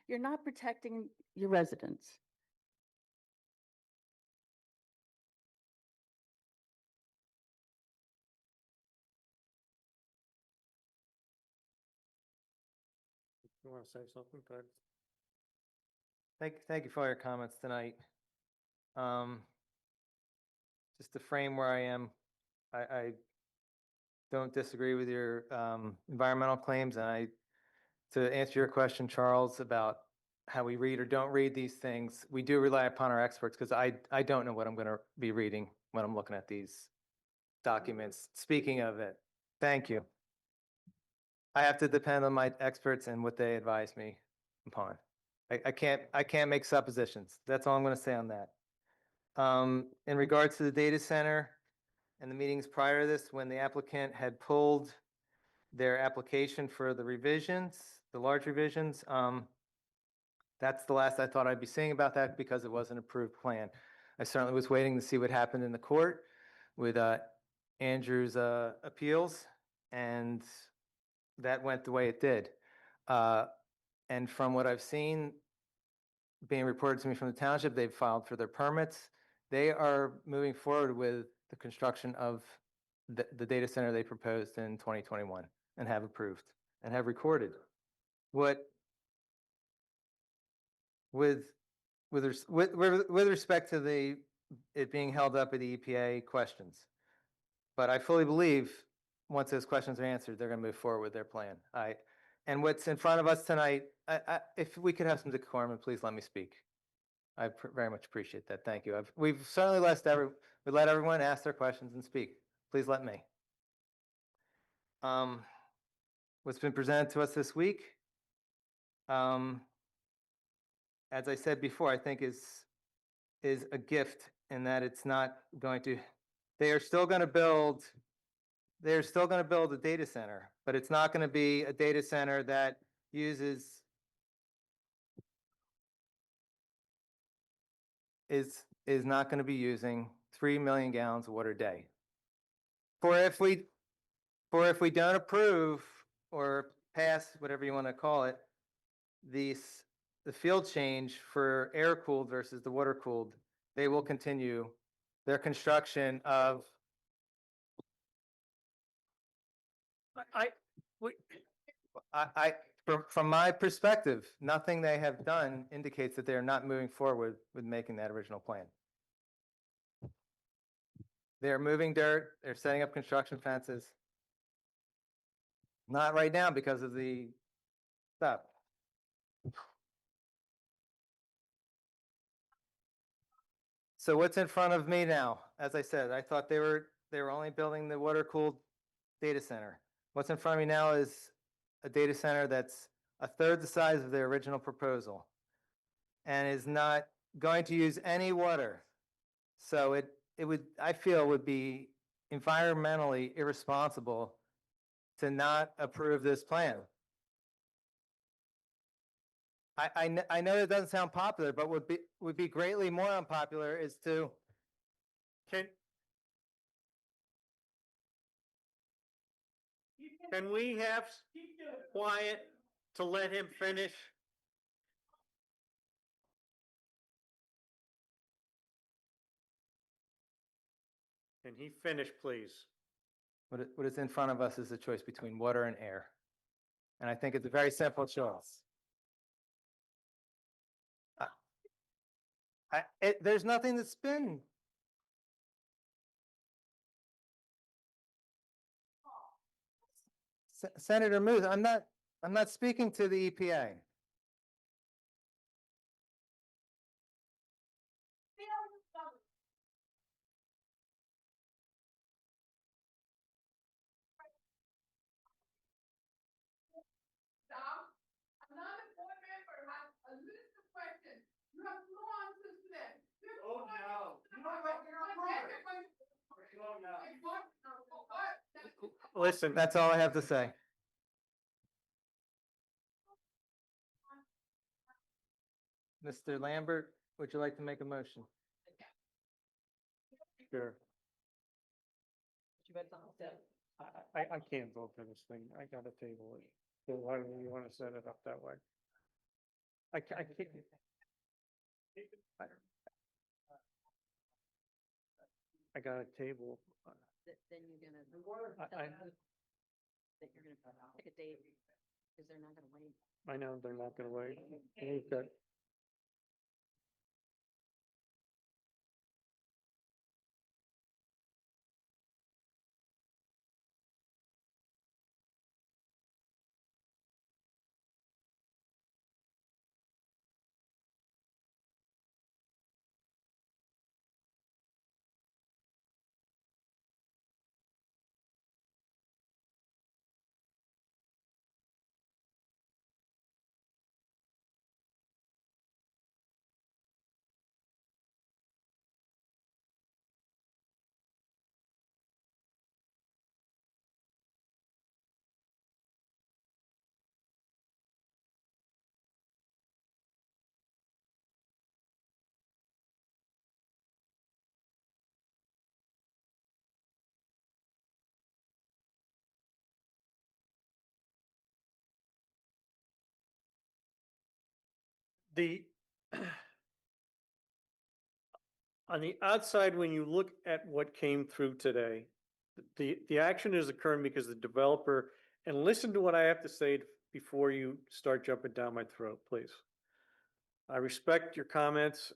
you're not protecting your residents.
You want to say something, Ted?
Thank you for your comments tonight. Just to frame where I am, I don't disagree with your environmental claims, and to answer your question, Charles, about how we read or don't read these things, we do rely upon our experts, because I don't know what I'm going to be reading when I'm looking at these documents. Speaking of it, thank you. I have to depend on my experts and what they advise me upon. I can't make suppositions. That's all I'm going to say on that. In regards to the data center and the meetings prior to this, when the applicant had pulled their application for the revisions, the large revisions, that's the last I thought I'd be saying about that, because it was an approved plan. I certainly was waiting to see what happened in the court with Andrew's appeals, and that went the way it did. And from what I've seen being reported to me from the township, they've filed for their permits. They are moving forward with the construction of the data center they proposed in 2021 and have approved and have recorded. What with respect to it being held up at the EPA questions. But I fully believe once those questions are answered, they're going to move forward with their plan. And what's in front of us tonight, if we could have some decorum, and please let me speak. I very much appreciate that. Thank you. We've certainly we let everyone ask their questions and speak. Please let me. What's been presented to us this week, as I said before, I think is a gift in that it's not going to. They're still going to build a data center, but it's not going to be a data center that is not going to be using 3 million gallons of water a day. For if we don't approve or pass, whatever you want to call it, the field change for air cooled versus the water cooled, they will continue their construction of. From my perspective, nothing they have done indicates that they are not moving forward with making that original plan. They're moving dirt, they're setting up construction fences. Not right now because of the stuff. So what's in front of me now? As I said, I thought they were only building the water cooled data center. What's in front of me now is a data center that's a third the size of their original proposal and is not going to use any water. So I feel would be environmentally irresponsible to not approve this plan. I know it doesn't sound popular, but would be greatly more unpopular is to.
Can we have quiet to let him finish? Can he finish, please?
What is in front of us is a choice between water and air. And I think it's a very simple choice. There's nothing to spin. Senator Moose, I'm not speaking to the EPA.
Another board member has a list of questions. You have no answers to them. Oh, no.
Listen,
That's all I have to say. Mr. Lambert, would you like to make a motion?
sure. I can't vote for this thing. I gotta table it. So why do you want to set it up that way? I can't. I got a table.
Then you're gonna,
I
that you're gonna pick a date, because they're not gonna wait.
I know they're not gonna wait. We've got the, on the outside, when you look at what came through today, the action is occurring because the developer, and listen to what I have to say before you start jumping down my throat, please. I respect your comments,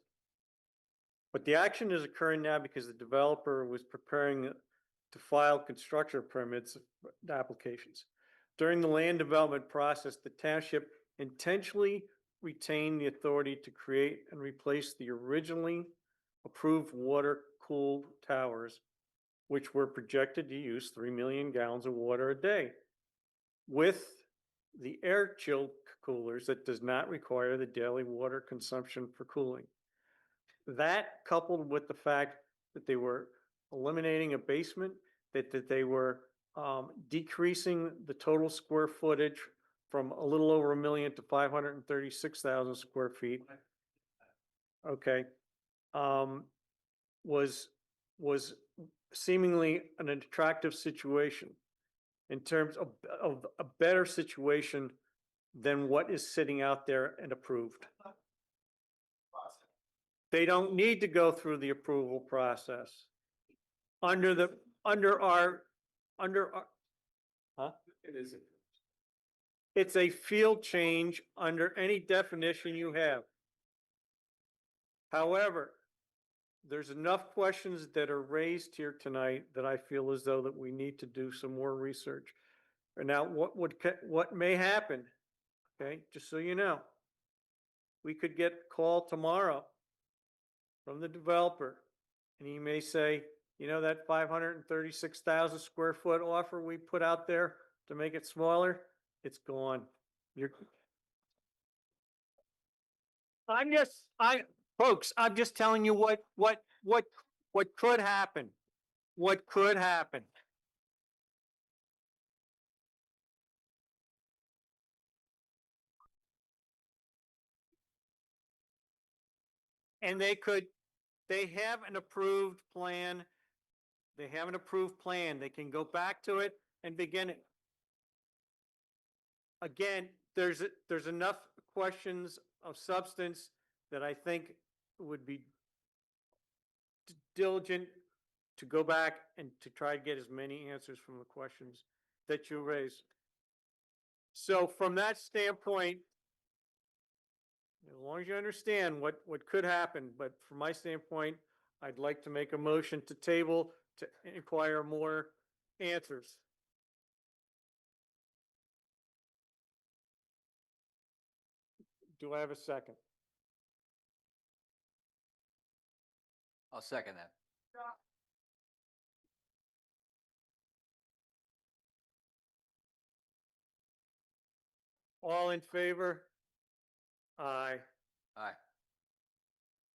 but the action is occurring now because the developer was preparing to file construction permits applications. During the land development process, the township intentionally retained the authority to create and replace the originally approved water-cooled towers, which were projected to use 3 million gallons of water a day, with the air-chilled coolers that does not require the daily water consumption for cooling. That, coupled with the fact that they were eliminating a basement, that they were decreasing the total square footage from a little over 1 million to 536,000 square feet. Okay. Was seemingly an attractive situation in terms of a better situation than what is sitting out there and approved. They don't need to go through the approval process. Under our, huh?
It isn't.
It's a field change under any definition you have. However, there's enough questions that are raised here tonight that I feel as though that we need to do some more research. And now what may happen, okay, just so you know, we could get a call tomorrow from the developer, and he may say, you know, that 536,000 square foot offer we put out there to make it smaller, it's gone. Folks, I'm just telling you what could happen. What could happen. And they have an approved plan. They have an approved plan. They can go back to it and begin it. Again, there's enough questions of substance that I think would be diligent to go back and to try to get as many answers from the questions that you raised. So from that standpoint, as long as you understand what could happen, but from my standpoint, I'd like to make a motion to table to inquire more answers. Do I have a second?
I'll second that.
All in favor? Aye.
Aye.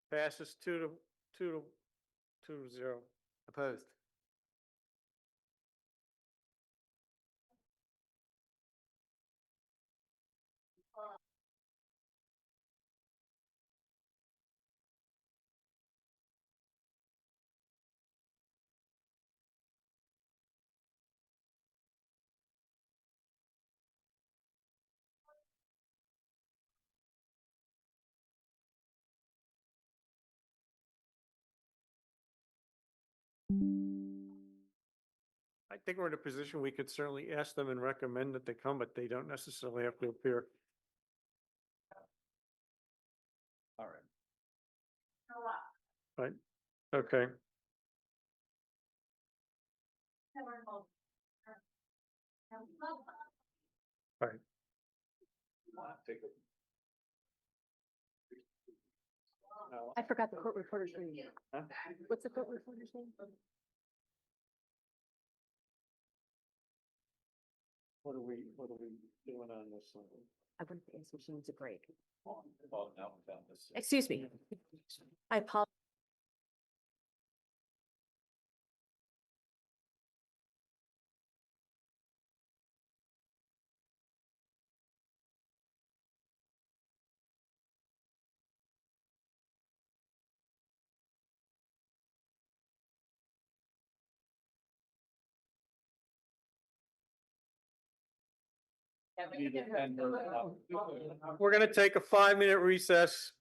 Passes 2-0.
Opposed?
I think we're in a position we could certainly ask them and recommend that they come, but they don't necessarily have to appear.
All right.
Right? Okay. All right.
I forgot the court reporter's name.
Huh?
What's the court reporter's name?
What are we doing on this one?
I went to answer, she needs a break.
Well, now we're down this.
Excuse me. I apologize.
We're gonna take a 5-minute recess.